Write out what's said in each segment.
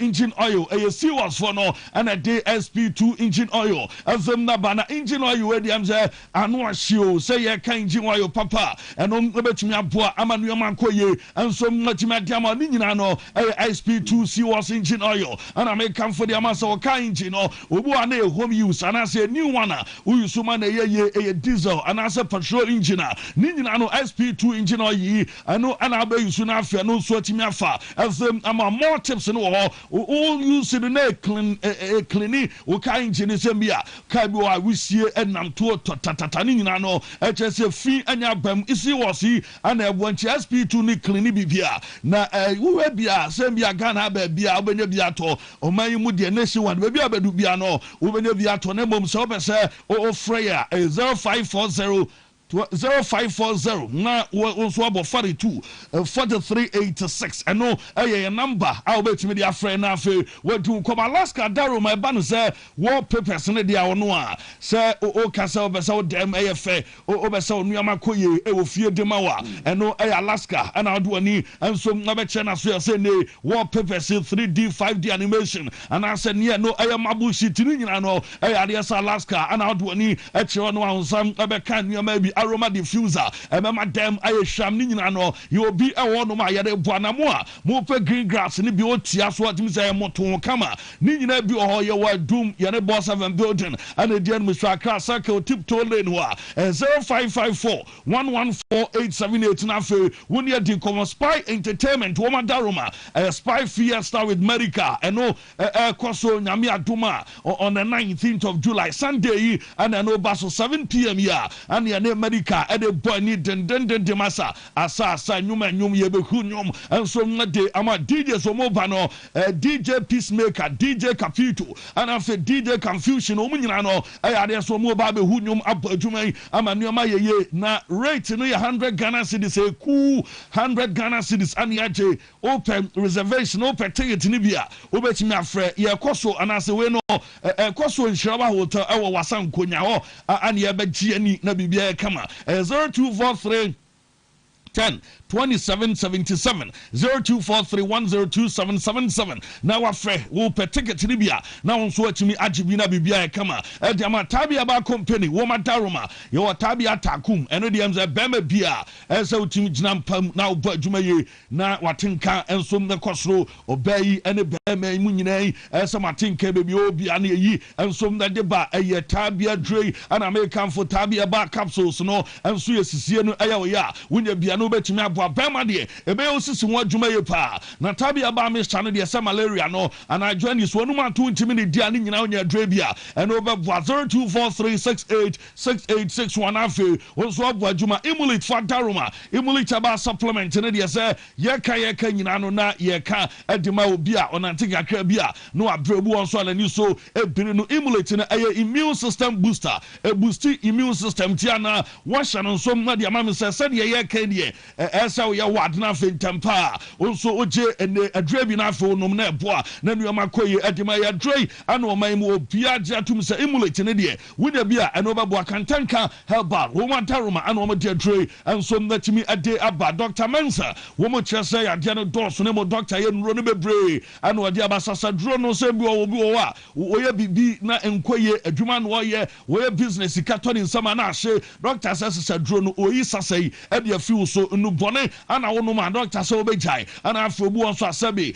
engine oil a serious for no and a day SP2 engine oil azem na bana engine oil we dem say anu ahio say ye kan engine oil papa eno betumi aboa amanu mankoye enso matimi adiama ni nyina no SP2 serious engine oil and I make come for the amasa o kan engine no obu ana e home use and I say new one we use man a diesel and I say petrol engine ni nyina no SP2 engine oil yi eno ana be use na afia no so atimi afa azem ama more tips no all use the na clean clean o kan engine sembia ka bi wa wisie enam to tatata ni nyina no HSF fi anya bam isi wosi ana ebonchi SP2 ni clean bibia na we bia sembia Ghana ba bia obenya bia to o man mu de nation one ba bia bedu bia no obenya bia to na mom so be say o freya 0540 0540 na so about 42 4386 and no a number I bet me their friend na fe we do come Alaska Daro my ban say wallpapers na dia ono a say o kasa obesa dem ayefe obesa onuama koye e wo fie demawa and no Alaska and I do ani and so na be che na so say ne wallpapers 3D 5D animation and I said near no ayamabu shit ni nyina no Alaska and I do ani e che ono ansam e be kan nyama bi aroma diffuser emema dem aye hwam ni nyina no you be e wono ma yade boanamo a mo pe green grass ni bi otia so atimi say moto kama ni nyina bi o ye wa doom ye ne boss 7 building and the dem Mr. Accra circle tiptoe lane ho 0554 114878 na fe woni e di come Spy Entertainment wo madaroma Spy Fiesta with America eno koso nyame adoma on the 19th of July Sunday and no baso 7 p.m. ya and ye America e de boy ni den masa asa nyuma ye be hu nyum enso ngade ama DJ so mo ba no DJ Peacemaker DJ Capito and afa DJ Confusion o munyina no ade so mo ba be hu nyum abadwuma ama nyoma ye na rate no 100 Ghana cedis e ku 100 Ghana cedis and yaje open reservation open ticket ni bia obetimi afre ye koso anase we no koso Nshiraba hotel e wo wasan konya ho and ye be gi ani na bibia kama 0243 10 2777 0243102777 now afre wo pe ticket ni bia na won so atimi agibi na bibia kama e de ama tabia ba company wo madaroma ye wo tabia takum eno de emze bema bia e se utimi ginampam na wo adwuma ye na watenka ensom ne kosoro obayi ene bema mu nyina yi e se matenka bebi obi ana yi ensom na de ba eye tabia dre ana American for tabia ba capsules no enso ye sisie no aya wo ya wonya bia no betimi bema de ebe osisi ho adwuma ye pa na tabia ba Mr. no de se malaria no ana join is wonu ma to ntimi ne dia ne nyina onya adre bia eno be 0243686861 afi onso abu adwuma emulate for daroma emulate aba supplement ne de se ye ka nyina no na ye ka edima obi a onante kakra bia no abrebu onso ala ni so ebiri no emulate na aye immune system booster e boosti immune system ti ana washa no so na de amam se de ye ka de esa ya wadna fentampa onso oje ene adre bi na fe onom na eboa na nuama koye adima ya dre ana o man mu obia je atum se emulate ne de wuda bia eno babo akantanka helbar wo mataroma ana o de dre enso na timi ade aba Dr. Mensa wo mo chese ya de no dos ne mo doctor ye nro ne bebre ana o de abasasa dro no se bi o bi o a wo ye bibi na enkoye adwuma no ye wo ye business katoni nsama na ahye doctor sasa dro no oyi sasai e de afi so nu bone ana wono ma doctor so obejai ana afobu onso asabe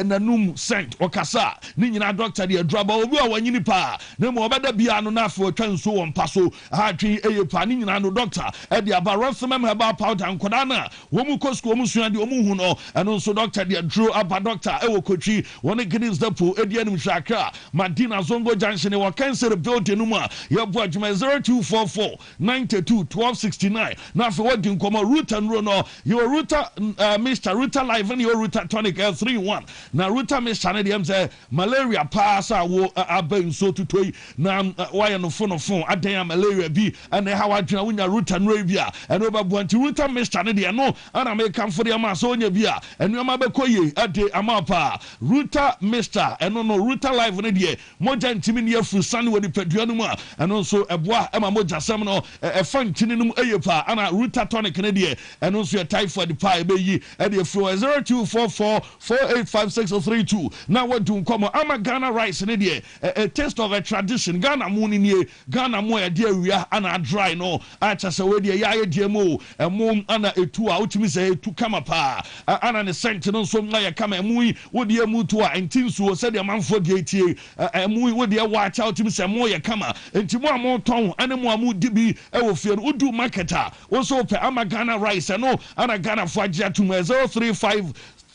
nanum sent okasa ni nyina doctor de adruba obi a wanyini pa na mo obeda bia no na afo twanso won paso atwi eye pa ni nyina no doctor e de aba rosmem heba powder nkoda na wo mu kosko wo mu sua de wo mu hu no eno so doctor de adro aba doctor e wo kotwi woni gidis depo e de anim shaka Madina Zongo Junction e wo cancer building no ma ye bo adwuma 0244 92 1269 na afo wodi nkomo root and no your router Mr. Router Live and your router tonic 3-1 na router Mr. ne dem say malaria pass wo aben so tutoi na why no phone adan malaria bi and how adwuna wunya router no bia and obabu anti router Mr. ne de no ana me kam for dem so onya bia enu ma be koye ade amapa router Mr. eno no router Live ne de moja ntimi ne afu sane woni padua no mu a eno so eboa ema moja sam no e fa ntini no mu eyepa ana router tonic ne de eno so typhoid pa ebeyi e de fro 0244485632 na wadu nkomo ama Ghana rice ne de a taste of a tradition Ghana mu ni Ghana mu e de awia ana dry no a chase we de ya ye de mo emo ana etu a utimi se etu kama pa ana ne sent no so na ye kama emu wo de emu tu a entinsuo se de manfo de etie emu wo de wa cha utimi se mo ye kama entimo amo ton ane mo amu dibi e wo fie no udu marketer wo so pe ama Ghana rice no ana Ghana fo agya to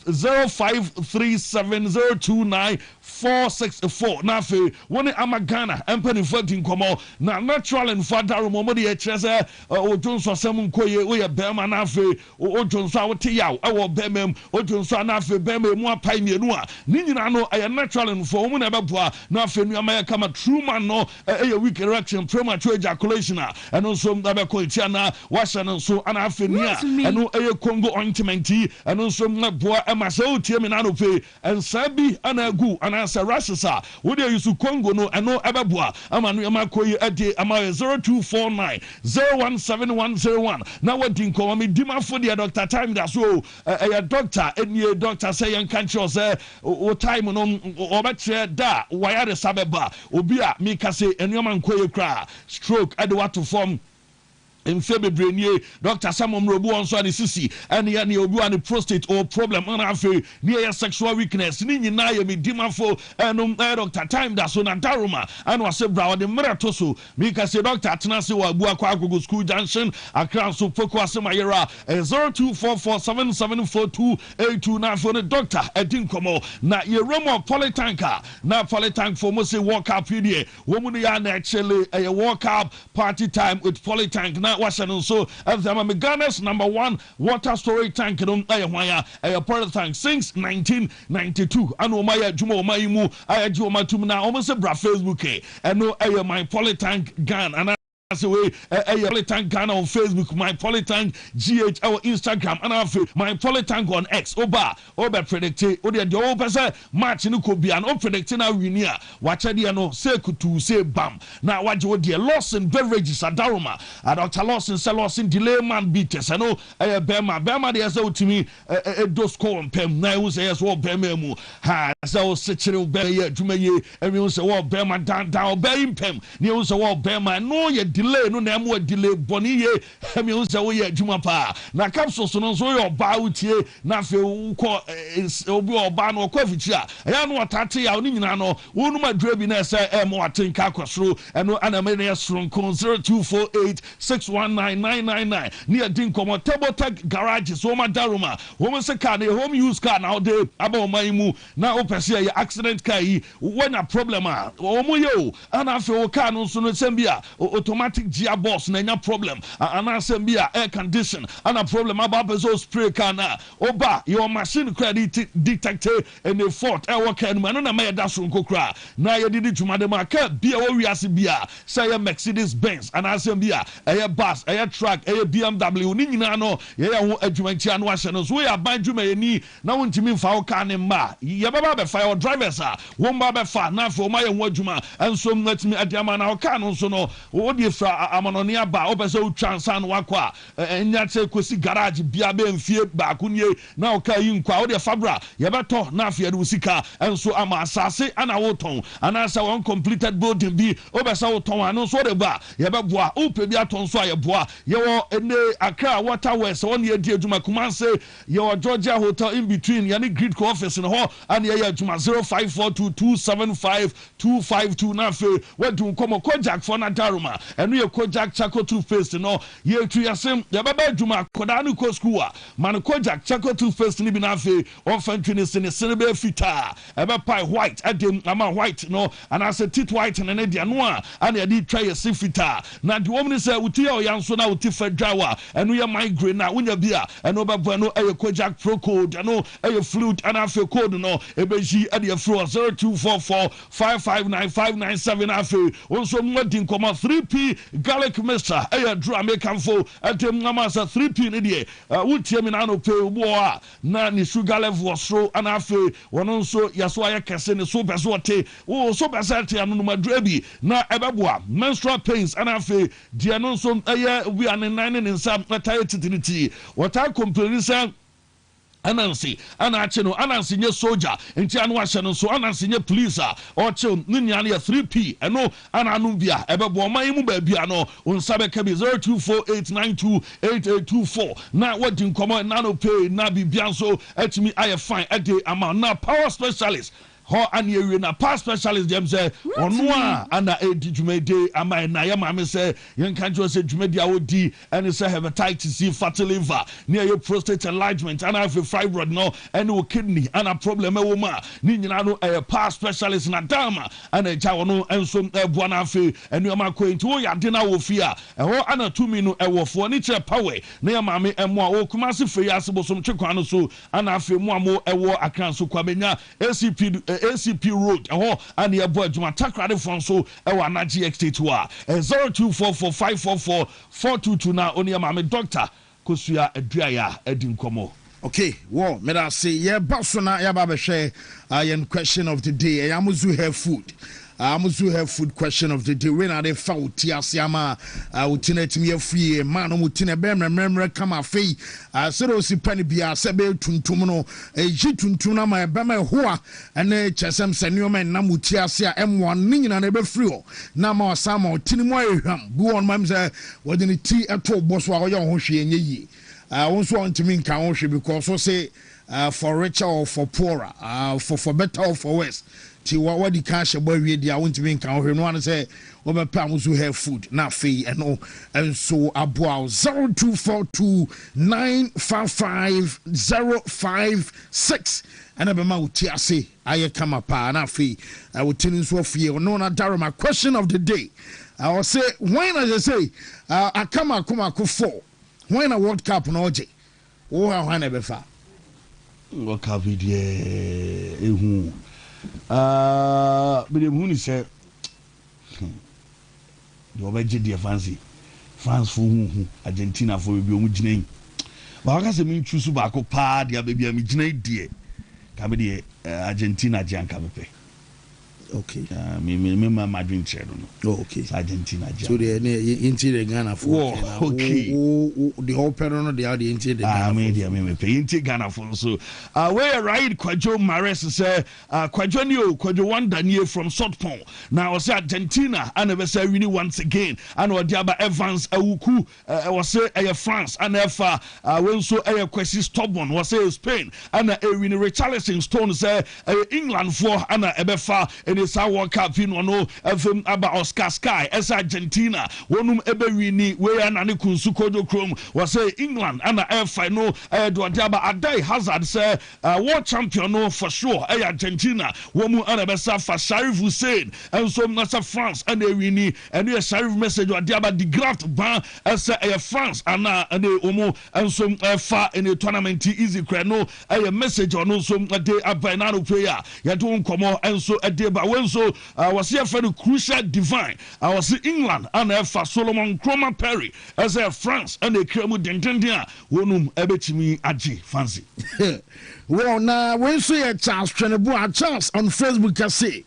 0537029464 na fe woni ama Ghana empany fighting komo na natural and father mo de ekrese ojonso asem nkoye wo ye bema na fe ojonso awote yaw e wo bemam ojonso na fe bema mu apai mienu a ni nyina no e natural and for mo na beboa na fe nu ama kama true man no e weak erection premature ejaculation a eno so mda ko tia na washa no so ana fe ni a eno e Congo ointment eno so mboa e ma se otie me na no pe ensabi ana agu ana sa rasisa wo de yusu Congo no eno ebeboa ama no ma koyi ade ama 0249 017101 na wadi nko me dimafo de Dr. Time da so doctor enie doctor say yan kan cho say o time no obetre da wire sabeba obi a mi kase enu ma nkoyi kra stroke ade wato form in February, Dr. Samom Robu on so sisi and yani obi an prostate or problem on afi near sexual weakness ni nyina ye me dimafo and Dr. Time da so na daruma and was bra de merato so me ka say Dr. Atenase wa abu akwa agogo school junction akran so poko asemayera 0244774282 na for the doctor edin komo na ye remo polytanka na polytank for mo say walk up here wo mu ya na actually a walk up party time with polytank na washan so me Ghana's #1 water storage tank no ayehwan a polytank since 1992 and o maya djuma o mayimu ayaji o matum na o mo say bra Facebook no my polytank Ghana and as way Polytank Ghana on Facebook, my Polytank GH our Instagram, and my Polytank on X. Oba predicted. Odia the old person match in Kobe and predicting our winia. Watch the no say kutu say bam. Now what you dear Lawson beverages at Daruma. Dr. Lawson sell Lawson delay man beaters. I know Bema the so to me a dos call and pem. Now say as well Bememu. Ha so such a bear Jumaye. Everyone say well Bema down Bem pem. News well Bema no ye delay no na mo delay boni ye me unse wo ye adwuma pa na capsule so no so yo ba utie na fe ko obi oba no ko afichi a ya no atate ya oni nyina no wonu madura bi na se mo atenka akosoro eno ana me na soro kon 0248619999 ni adin komo table tag garage so ma daruma wo mo se car na home use car na ode aba o man mu na o pese ye accident car yi when a problem a o mo ye o ana fe o car no so no sembia automatic gearbox na nya problem ana sembia air condition ana problem about bezo spray car na oba your machine credit detector and a fault e work and man na me da so nkokra na ye didi twuma de maka bia wo wiase bia say Mercedes Benz ana sembia e bus e truck e BMW ni nyina no ye ho adwumanti anu ahye no so ya ban dwuma ye ni na wontimi mfa wo car ne ma ye baba be fire drivers a wo mba be fa na fa o ma ye ho adwuma enso natimi adiama na wo car no so no wo de fra amanoni aba obese utwansa no wakwa enya che kosi garage bia be mfie ba kunye na oka yi nkwa wo de fabra ye beto na afia de usika enso ama asase ana woton ana sa one completed building bi obese woton anu so de ba ye beboa upe bi aton so aye boa ye wo ene Accra Waterways won ye di adwuma Kumanse ye wo Georgia Hotel in between yani grid co office no ho ana ye adwuma 0542275252 na fe wadun komo kojak for na daruma enu ye kojak chako toothpaste no ye tu yasem ye baba adwuma koda no ko school a man kojak chako toothpaste ni bi na fe on fantwini sene be fita e be pie white adem ama white no and as a tit white na ne dia no a ana ye di try ye fita na de wom ni say uti ye yanso na uti fedwawa enu ye migraine na unya bia enu be bo no e kojak pro code enu e fluid and afi code no e be ji e de fro 0244559597 afi onso mo din koma 3p 3p garlic mixture drum mekamfo atem namasa 3p ne de wotie me na no pe bo a na ni sugar level so ana afi wono nso yaso aye kese ne so beso te wo so beso te anu no madra bi na ebeboa menstrual pains ana afi de no nso we an 9 ne nsam taye titiniti wata complain say Anansi, Anachino, Anansi, nye soldier, and Tianwashan, so Anansi, nye police, or chill, Ninyania 3p, and no, Ananubia, Ebebo, Maimu Bebiano, on Sabekabi 0248928824. Now, what in common, Nano pay, Nabi Bianso, at me, I fine, at the amount, now power specialist. Ho ani ewe na past specialist dem say ono a ana edi dwumede ama na ya mame say yen kan jo say dwumede a odi and say hepatitis C, fatty liver near your prostate enlargement and have a fibroid no and your kidney and a problem e wo ma ni nyina no past specialist na dama and e ja wono enso eboa na afi enu ma ko enti wo ya de na wo fi a ho ana tumi no e wo fo ni che power na ya mame emo a wo kuma se fe ya se bosom twekwa no so ana afi mo amo e wo akran so kwamenya ACP Road and your boy Juma Takrade Fonso Ewana GX2 0244544422 na oni mame doctor Kosuya Eduaya Edin Komo. Okay, well, me da say yeah basona ya ba be share yen question of the day. Yamuzu have food. Amuzu have food question of the day. When are they found? Tiasiama, Utina Timia free, man, Mutina Bemre, Kama Fee, Serosi Panibia, Sebe Tuntumuno, a Jituntuna, my Bama Hoa, and a Chesam Senuman, Namutiasia, M1, Ning and Ebe Frio, Nama Samo, Tinimoy, Boo on Mamsa, what in the tea at all, Boswa, Hoshi, and Ye. I also want to mean Kaoshi because so say for richer or for poorer, for better or for worse. Ti what the cash boy we I want to mean Kaoshi. No one say over pounds who have food, not fee and no, and so about 0242955056 and a mouth TRC. I come up and fee. I will tell you so fear. No, not Darama. Question of the day. I will say when I say I come up for. When a World Cup no je o ha na be fa World Cup de ehu be dem hu ni se do ba je de fancy France fu hu Argentina fu bi o mu gina ba ka se mi choose ba ko pa de ba bia mi gina die ka be de Argentina je anka be. Okay. Me Madrid chair no. Oh, okay. Argentina. So the into Ghana for. Okay. The whole peron they are the into the Ghana. Me pay into Ghana for so. Where right Kwajo Mares say Kwajo one Daniel from Sotpon. Now was Argentina anniversary really once again. And Odiaba Evans Awuku was say France and Efa when so question stubborn was say Spain and Erin Richarlison Stone say England for and Ebefa this World Cup in no about Oscar Sky as Argentina wonum ebewini we anane kunsukodo krom was say England and F no do aba Adai Hazard say world champion no for sure Argentina womu anabesa for Sharif Hussein and so nasa France and wini and the Sharif message aba the graft ban as France and omo and so fa in the tournament easy credit no a message or no so dey abanano player ya don komo and so when so was here for the crucial divine. I was in England and for Solomon Chroma Perry as a France and the Kremu Dentendia wonum ebetimi aji fancy. Well, now when see a Charles Charles on Facebook can say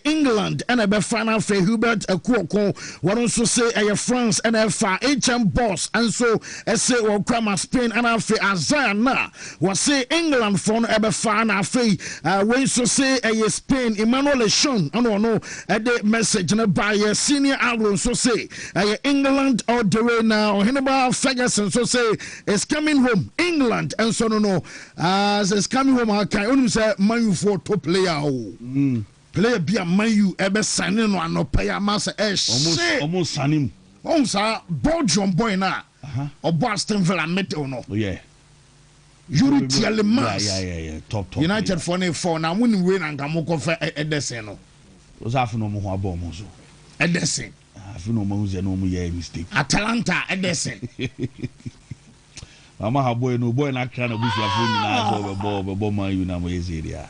England and a final for Hubert Akuoko, what also say France and a HM boss and so say or Krama Spain and a Azana was say England for a final fee when so say Spain Emmanuel Sean and no the message by a senior album so say England all the way now Hannibal Ferguson so say it's coming home England and so no as it's coming home I can only say Man for top player player be a Man U ebe signing no anopaya masa almost signing on sa Belgium boy na or Boston Villa metal no yeah Yuri Tielemans yeah top United for now win and Gamoko for Edison no was half no mo ho abom so Edison half no mo ze no mo yeah mistake Atalanta Edison Mama ha boy no boy na kra na busuafo nyina so be Man U na mo yezeria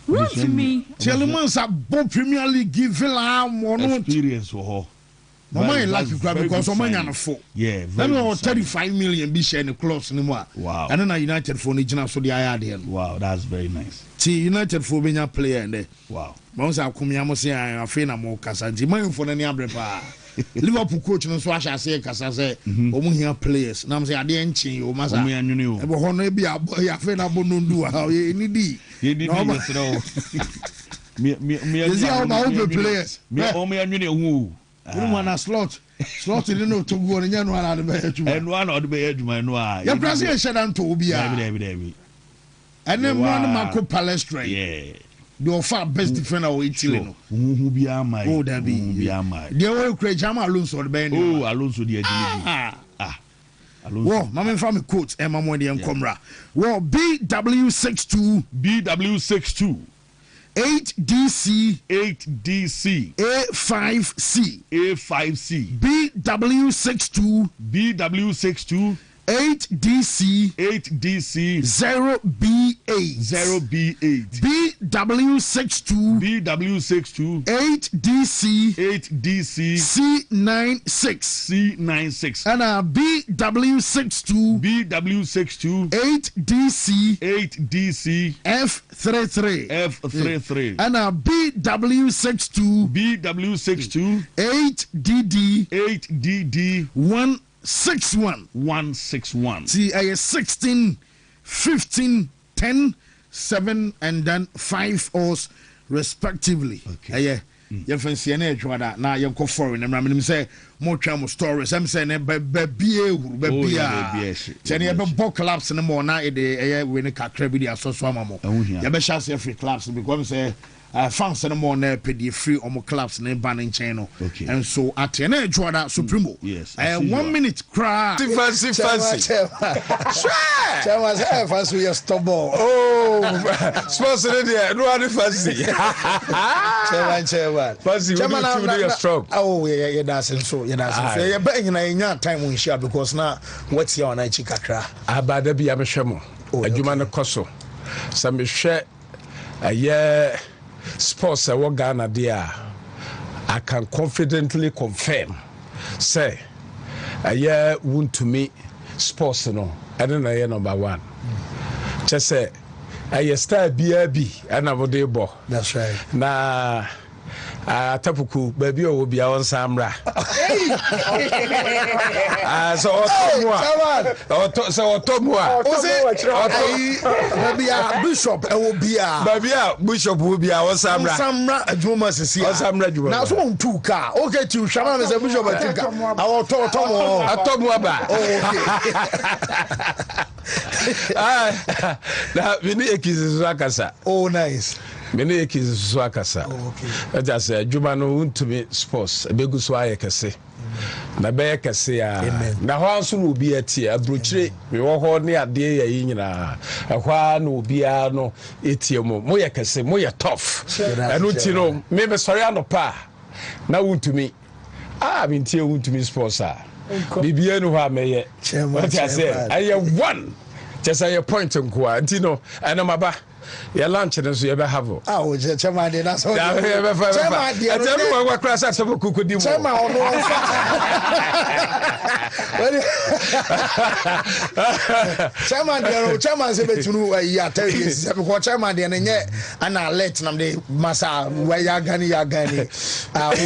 Wontumi Tielemans a bo Premier League Villa mo no experience wo ho Mama like because Omanya na full. Yeah, very. Let me 35 million be share in the clubs anymore. Wow. And then United for original so the IR. Wow, that's very nice. See United for being a player and there. Wow. Once I come here, I say I feel na more Kasanji. My for any abrepa. Liverpool coach no so I say Kasa say omo here players. Na am say ade enchin o masa. Omo anwune o. E bo hono bi ya fe na bonondu ha ye ni di. Ye ni di yesro. Me players. Me omo anwune hu. You want a slot didn't know to go and one out of the bedroom. And one out of the bedroom. Your president said, I'm to be and then one of my co palestra. Yeah. The far best defender of Italy. Who be my oh, that be my. The old crazy Jama Alonso or the band. Oh, Alonso, the Well, Mamma from a coach, Emma Mondi and Comra. Well, BW62. 8DC A5C BW62 8DC 0B8 BW62 8DC C96 and BW62 8DC F33 and BW62 8DD 161. See, I 16, 15, 10, 7, and then 5 hours respectively. Okay. You fancy an edge that now you go foreign and I'm say more travel stories. I'm saying baby. Jenny ever book collapse in the morning. I win a crabby so swamamo. You better shall say free collapse because say fans no more na pay free omo clubs na banning channel. Okay. And so at the end Jordan Supremo. Yes. 1 minute cry. Fancy. Chairman say fancy we stubborn. Oh, sponsor there. No any fancy. Chairman. Fancy we do strong. Oh, yeah, that's so. Yeah, but in time we share because now what's your na chikakra. Abada bi amhwemo. Adwuma no koso. Some share sports I work Ghana there. I can confidently confirm. Say, Wontumi sports no. I don't know number one. Just say, I start BRB and I would bo. That's right. Na tapuku baby will be on Samra. So Bishop will be Bishop will be our Samra Juma Samra. Now so 2 car. Okay, to Shaman is a Bishop I will talk now we need a kiss Zakasa. Oh nice. Many ekis swakasa. I just said, Jumano Wontumi sports, a big sway kase. Na be kase ya. Na house will be a tea, a bruchere, we were horny a day in a one will be a no etiamo, moya kase, moya tough. And Utino, maybe Soriano pa. Now Wontumi. I mean, Tia Wontumi sports. Bibiano, I may. What I say, I have one. Just a point on Quantino, and I'm about. Your lunch and so you ever have. Oh, Chairman, that's all. Chairman, what class at some cook do. Chairman, said to know a tell you, Chairman, and I let them the Massa, where Yagani.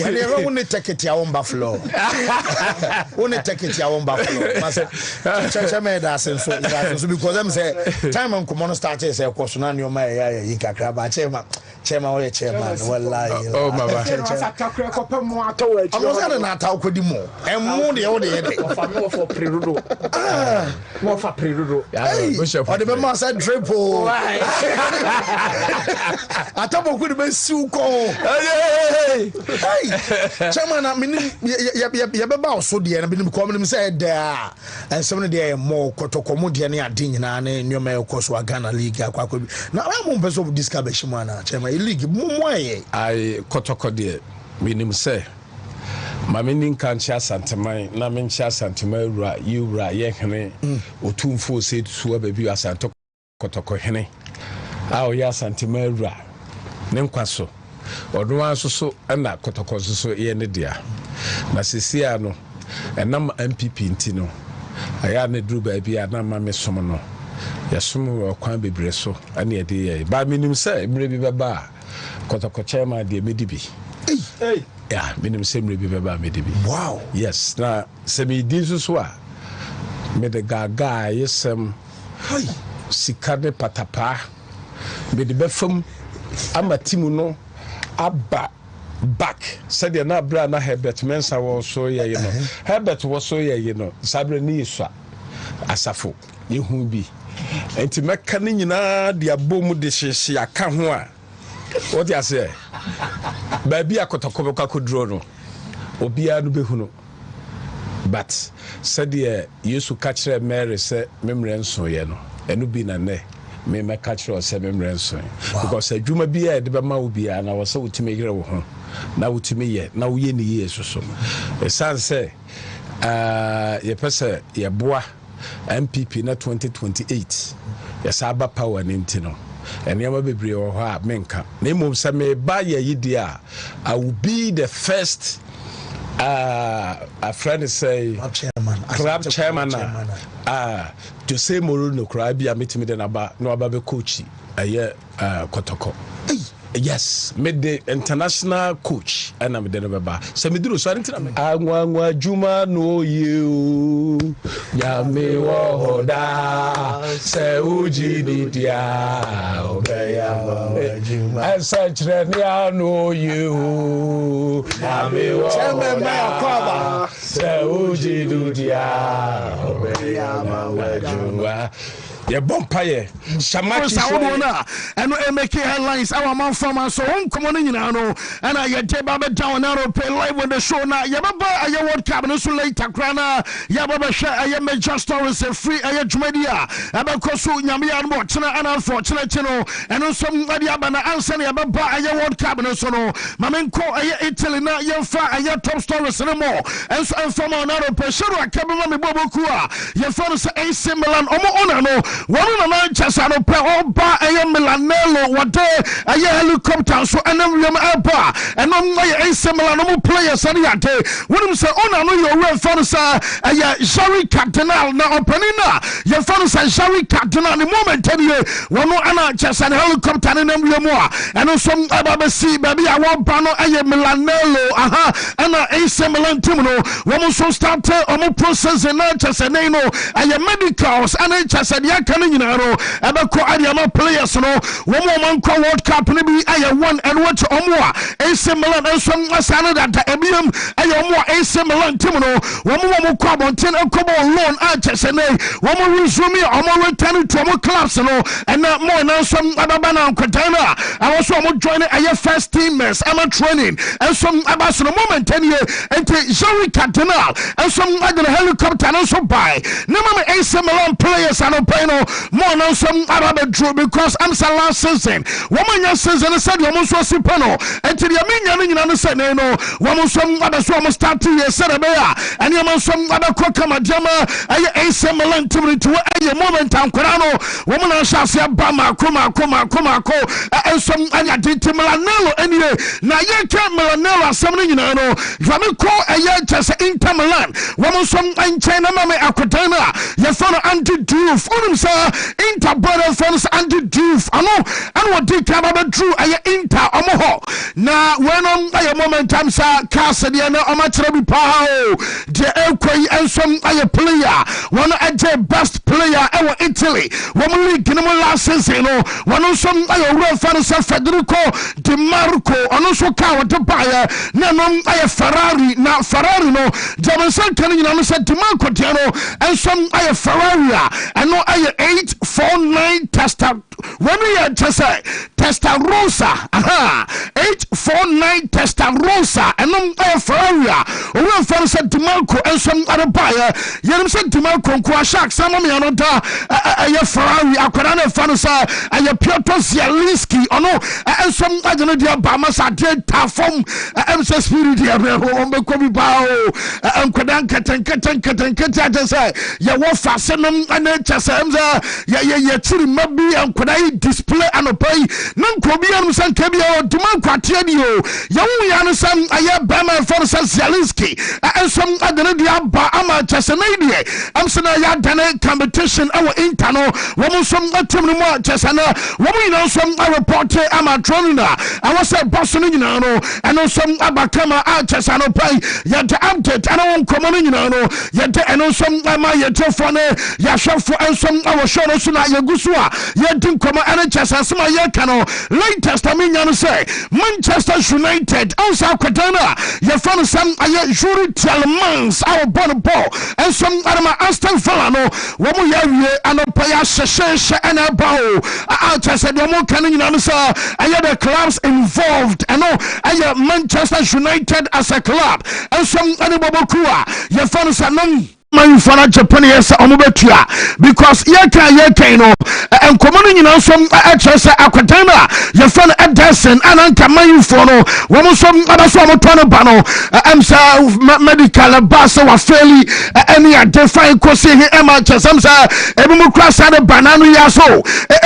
Whenever only take it your own buffalo. Only take it your own buffalo. Chairman, that's so because them say, time on common starters, of course, none your my Yikaka, Chairman, wallahi. Oh, my God. I was going to talk with you more. And more the old more for Perudo. More for Perudo. Or the master triple. I thought we could be so cold. Hey, Chairman, I mean, you about so dear, and been coming said there, and some of the more Kotokomudian Dina and your mail course were Ghana League. Now I'm on person of this Cabashimana, Chairman, League, Mumway. I Kotoko dear, meaning say. Maminin can share Santamai, Namin share Santamai, you ra yakane, or 2 4 said to baby as I took Kotoko Hene. Our ya Santamai ra, Nemquaso, or no answer so, and that Kotoko so, dear. na sesia no enam MPP ntino aya ne duru ba bia na ma me som no yɛsom ɔkwan bebre so ane yɛde yɛ ba minim sɛ mmerɛ bi bɛba kɔtɔkɔkyɛ ma deɛ medi bi yeah minim sɛ mmerɛ bi bɛba medi bi wow yes na sɛ medi nso so a mede gaga yɛsɛm sika ne patapa mede bɛfam ama timu no aba back said you're not brana Herbert Mensa was so you know Herbert was so you know sabre ni iswa asafo yehu bi enti meka ni nyina de abom de hyehye aka ho a what you say baabi akotokobeka kodro no obia no behu no but said Yesu ka kire Mary say memre nso ye no enu bi na ne me catch or 7 renso because adwuma bia de be ma wo bia na wo se wotime yere wo ho na wotime ye na wo ye ne ye so e san se ye pese ye boa MPP na 2028 ye saba power ne ntino enema bebre wo ho a menka na mom se me ba ye yidi a I will be the first a friend say club chairman Jose Mourinho crabby a meeting me aba no aba be coach aye kotoko yes made the international coach and I'm then baba so me duro so anwa juma no you ya me wo hoda se uji dia obeya juma I said no you ya me wo hoda se uji dia obeya juma ye bompaye shamaki sawona eno emeke headlines our man farmer so on come on nyina no and I get baba down now pay live on the show now ye baba aye world cup no so later krana ye baba share aye major stories free aye dwumadia abako so nyame ya no tena and unfortunately no eno so madi abana answer ye baba aye world cup no so no mamenko aye Italy na ye fa aye top stories no more and so informer now pay share akabema me boboku a ye fa no say AC Milan omo ona no one of Manchester no pe oba aye Milanello wade aye helicopter so enam yam aba enom aye similar no players ani ade wonum say ona no your real fan say aye Jerry Cardinal na openina your fan say Jerry Cardinal the moment any wono ana chesa helicopter enam yam a eno so aba see baby I want ba no aye Milanello aha ana AC Milan team no womo so start omo process na chesa no aye medicals ana chesa kanu nyinaro abako adiama players no womo man ko world cup ne bi aye one and what omo a AC Milan enso asana that ebiem aye omo AC Milan team no womo ko abonten akobo loan a chesene womo resume omo return to omo clubs no and more na so ababa na nkotana I was omo join aye first teamers ama training enso abaso no moment any enti Jerry Cardinal enso agana helicopter no so buy na mama AC Milan players ano no more now some Arab draw because I'm the last season. Woman your season said you almost was pano until you mean you said no woman some other so start to year said and you man some other kokama jama a similar to a moment and Korano woman shall say Bama kuma and some anya did Milanello anyway now you can't Milanello something you know you call a year just Inter Milan woman some in China mama akotana your father anti-do sir Inter phones anti-doof ano and what did come about true aye Inter omoho na when aye moment time sir cast the na omatrebi pao the ekoi and some aye player one aye best player ever Italy one league in last season no one some aye real fan sir Federico Di Marco ono so ka what buy na no aye Ferrari no Jameson kan you know said Di Marco tiano and some aye Ferrari and no aye 849 tester when we had to say Testarossa 849 Testarossa and no Ferrari we for said Di Marco and some other buyer you said Di Marco kwa shark some me another aye Ferrari akwana fan say aye Piotr Zielinski ono and some agent dia Bahamas did tafom MC spirit dia on be ko bi ba o nkwadan keten say ya wo fasenum and chese ya tiri mabi ankwada display anopai na nkobia no sanka bia o duma kwate adi o yawu ya no sam aye bema for Zielinski and some agredia ba ama chesenadie am sena ya dane competition our internal woman some team no chesana woman no some report ama tronina I was say boss no nyina no and some abakama chesano pay ya the update and on common nyina no ya the and some ama ya telefone ya shafo and some our show no so na ya gusua ya din koma and chesasema ya kano latest amenya no say Manchester United also kwatana ya fan some aye Juri Tielemans our born ball and some arma Aston Villa no womu ya wie anopaya sheshe and about chesa de mo kan nyina so aye the clubs involved and no aye Manchester United as a club and some anibobokua ya fan some man for Japan yes omobetua because yeka no enkomo nyina som achese akwatana ye fan Ederson ananka man for no wo som abaso omoto no ba no amsa medical bus wa fairly any define kosi he Manchester amsa ebimu krasa de banano yaso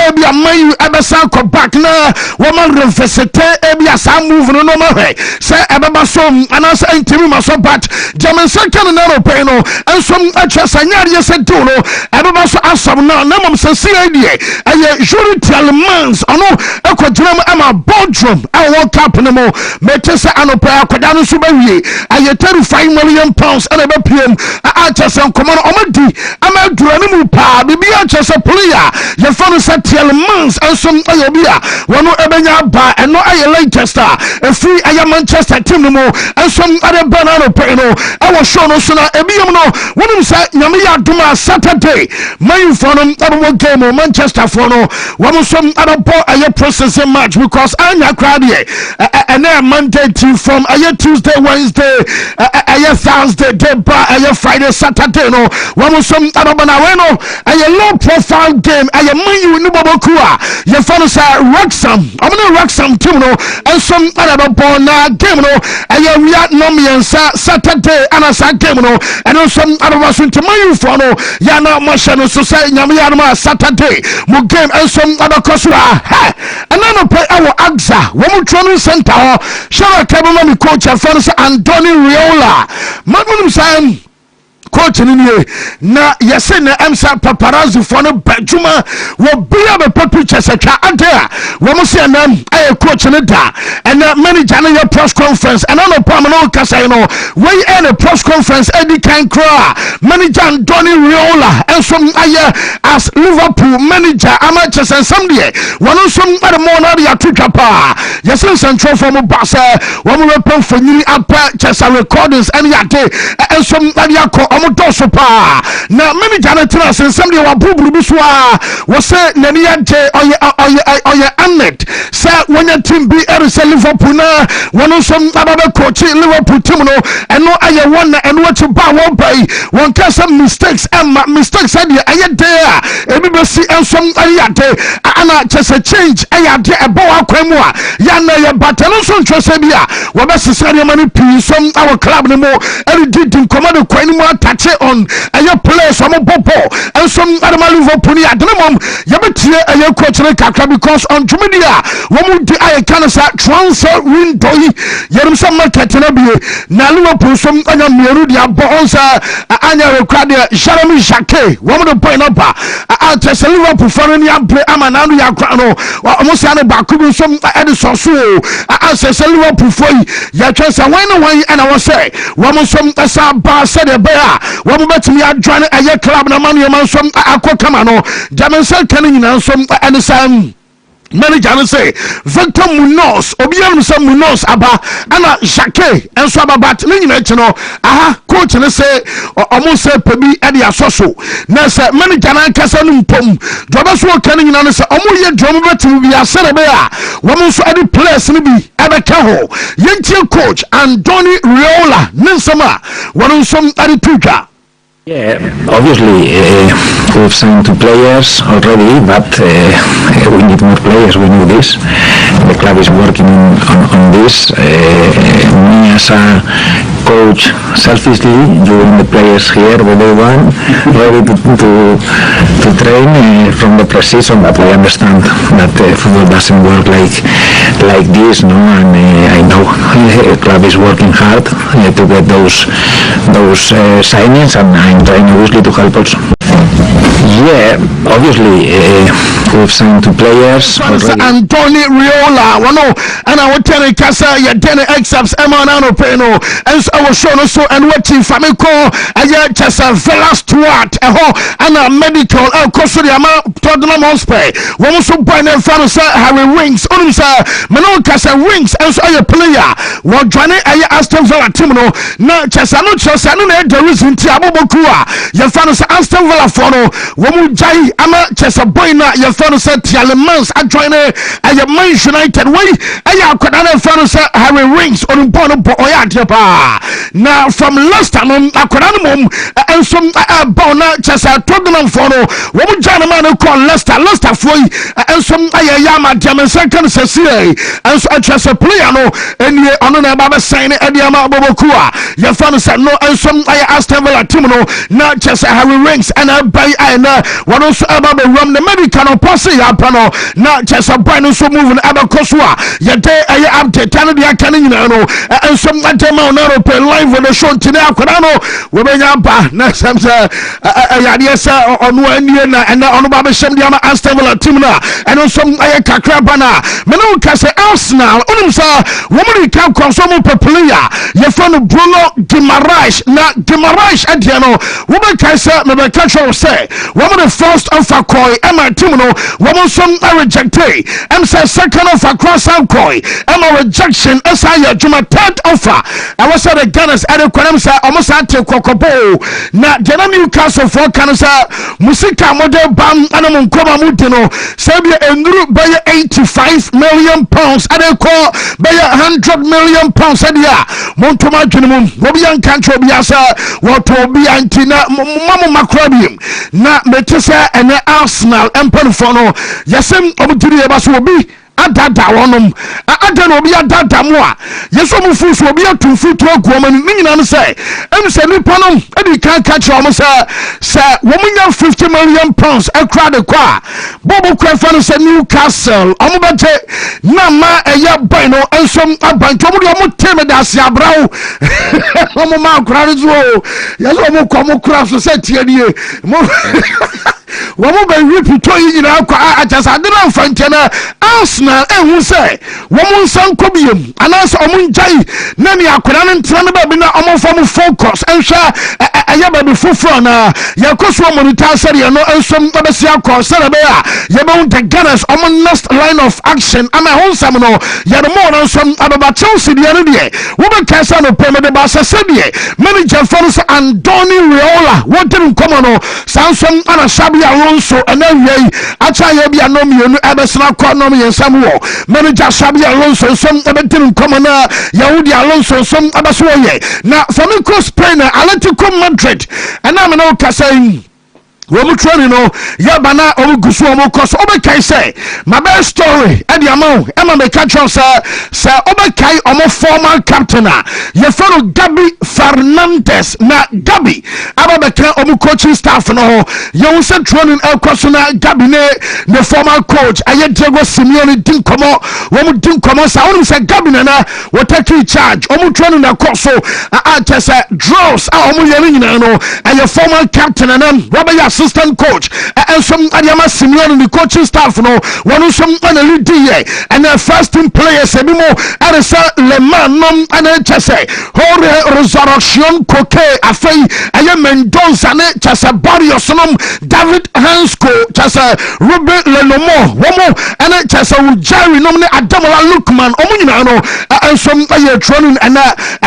ebia man abesa ko back na wo man revisit ebia sa move no ma hwe say ebeba som anasa intimi maso but German second na no pay no some achasanyari yesedo no ebeba so asam na mom sensia die aye Juri Tielemans ono ekwadram ama boardroom awo cap no mo metese anopa akwada no so bawie aye 35 million pounds and ebe pm achasan komo no omadi ama durani mu pa bibia achasa player ye fano sa Tielemans and some aye bia wono ebenya ba eno aye Leicester free aye Manchester team no mo and some other banana pay no awo show no so na ebiom no wonim sa nyame ya duma Saturday man for no abo game Manchester for no womo some other ball aye processing match because anya crowd here and Monday to from aye Tuesday Wednesday aye Thursday day ba aye Friday Saturday no womo some other bana no aye low profile game aye man you ni bobokua ye for no sa Wrexham amna Wrexham team no and some other ball na game no aye we are no me Saturday and a game no and some other was to my for no ya na motion so say nyame ya no Saturday mo game and some other kosura and then play our AXA wo mo training center show kabama mi coach Alfonso Andoni Riola madum say coach ni na yese na emsa paparazzi for no badjuma wo bia be pictures atwa ada wo mo se na ay coach ni da and manager na your press conference and no pam no kasa no we any press conference edi kan kra manager Donny Riola and some aye as Liverpool manager Manchester someday one some other more na ya twitwa pa yese central for mo basa wo mo report for nyini apa chesa recordings and ya day and some ya ko so pa na many janitors and somebody wa buburu biswa was say nani ante oye anet say when your team be Liverpool na one some other coach Liverpool team no and no aye one and what to ba one by one case some mistakes and mistakes said aye there everybody see and some aye there ana just a change aye there ebo akwemu a ya na ye battle so ntwese bia we be sesare mani pi some our club no mo every did command kwani mo attach on ayo place some popo and some animal Liverpool ni ademom yabetie ayo coach ne kakra because on Tumedia womu di ayo kanasa transfer window yerim some market na bie na Liverpool some anya mieru dia bonsa anya record Jeremy Jacquet womu do point up a tese Liverpool for ni abre ama na no yakra no omo se ane ba kubi some Edison so a tese Liverpool for ya tese wan and I was say womu some asa ba said e be womu betimi adwane aye club na man yema som akokama no jamensa kan nyina som anisam manager no say Victor Munoz obiam some Munoz aba ana Jacquet enso aba but ne nyina chi no coach ne say omo say pebi e dia soso na say manager na kasa no mpom dobe so kan nyina no say omo ye drum betimi bi asere be a womo so ade place ne bi abeka ho yentie coach Andoni Riola ninsama wono som ade tuja. Yeah, obviously we've signed 2 players already, but we need more players. We know this. The club is working on this. Me as a coach selfishly. You want the players here what they want, ready to train from the pre-season, but we understand that football doesn't work like this, no? And I know the club is working hard to get those signings, and I'm trying obviously to help also. Yeah, obviously we've signed 2 players already. Antoni Riola, wano, and I will tell you, Casa, your dinner excerpts, Emanano Peno, and I will show so and what if I may call a year just a Villa Stuart, and a medical, Cosodiama, Tottenham Hotspur, one so by the fan, Harry Wings, only sir, Manon Casa Wings, and so a player, what Johnny, I Aston Villa Timino, no, Chasano Chasano, there is in Tiabo Bokua, your fans Aston Villa Fono, Womu Jai, Ama Chesaboina, your fans at Tialemans, I join a Manchester United way, I could not fan Harry Wings on Bono Boyatiapa. Now from Leicester, I could and some Bona Chesa Tottenham Fono, Womu Janaman call Leicester Foy, and some Ayama German second Cecilia, and so I just a player no, and ye on an Baba sign Ediama Bobokua, your fans no, and some Aston Villa Timino, not just Harry Wings, and I buy what also about the rum the medical posse apano, not just a brand new so moving about Kosua, your day I update Canada canning and some Atema pay live with the show today. We may have next time, yes, on 1 year and on Baba Shamdiama Aston Villa Timina, and on some Kakrabana, Menuka say Arsenal, Unumsa, woman can consume per player, your friend Bruno Guimaraes, not Guimaraes Adiano, woman can say, maybe catcher say, woman the first of a coy, Emma Timino, woman some rejected, and says second of a cross out coy, Emma rejection, as I Juma third offer. I was at the Gunners at the Quanamsa, almost at the Cocobo, not Jana Newcastle for Canasa, Musica Model Bam, Anamon Koma Mutino, Sabia and group by 85 million pounds at a call by 100 million pounds at the Montoma Junimum, Robian Cantro Biasa, what will be Antina Mama Macrobium, not Metesa and Arsenal and Penfono, Yasem Obuturi Abbas will be. Adada wonum adana obi adada mo a yeso mo fuso obi atumfu to agoma ni nyina no say em say nipa no e kan catch o mo say wo munya 50 million pounds akra de kwa bobo kwa fa no say Newcastle o mo bete na ma eya boy no ensom abanto mo de mo teme da se abrawo o mo ma akra no zo yeso mo kwa mo kra so say tie die mo woman by reputo yi na akwa ajasa de na mfantena Arsenal ehun say woman san kobiem anasa omunjai na ni akwa na ntra na ba bi na omofo focus enhwa ayaba bi foforo na yakoso monitor sere no ensom obesi akọ sere be a yebe the Gunners next line of action ama honsam no yere mo no ensom ababa Chelsea de no de wo be kasa no peme de ba sese de manager for Antoni Riola what didn't come on Samson ana Shabi Alonso and then acha ye bia no mienu ebesna kwa no me nsam wo manager Shabi Alonso some ebedin come na Yahudi Alonso some abaso ye na Flamengo Spain Atletico Madrid and I'm no kasa womu training no yabana ogusu omukoso obekai say my best story e dia ma e me catch on say obekai omo former captain ye follow Gabi Fernandez na Gabi ababeka omu coaching staff no ye say training elkoso na Gabi ne former coach aye Diego Simeone din komo womu din komo sa wonu say Gabi na we take charge omu training na course so say draws omu ye nyina no aye former captain na Robert assistant coach and some Adama Simeone the coaching staff no one some lead and the first team players e bimo aresa le man nom and chese hore resurrection koke afei aye Mendoza ne chese Barrios nom David Hansko chese Ruben Lelomo womo and chese Ujari nom ne Adamola Lukman omunyina no and some aye training and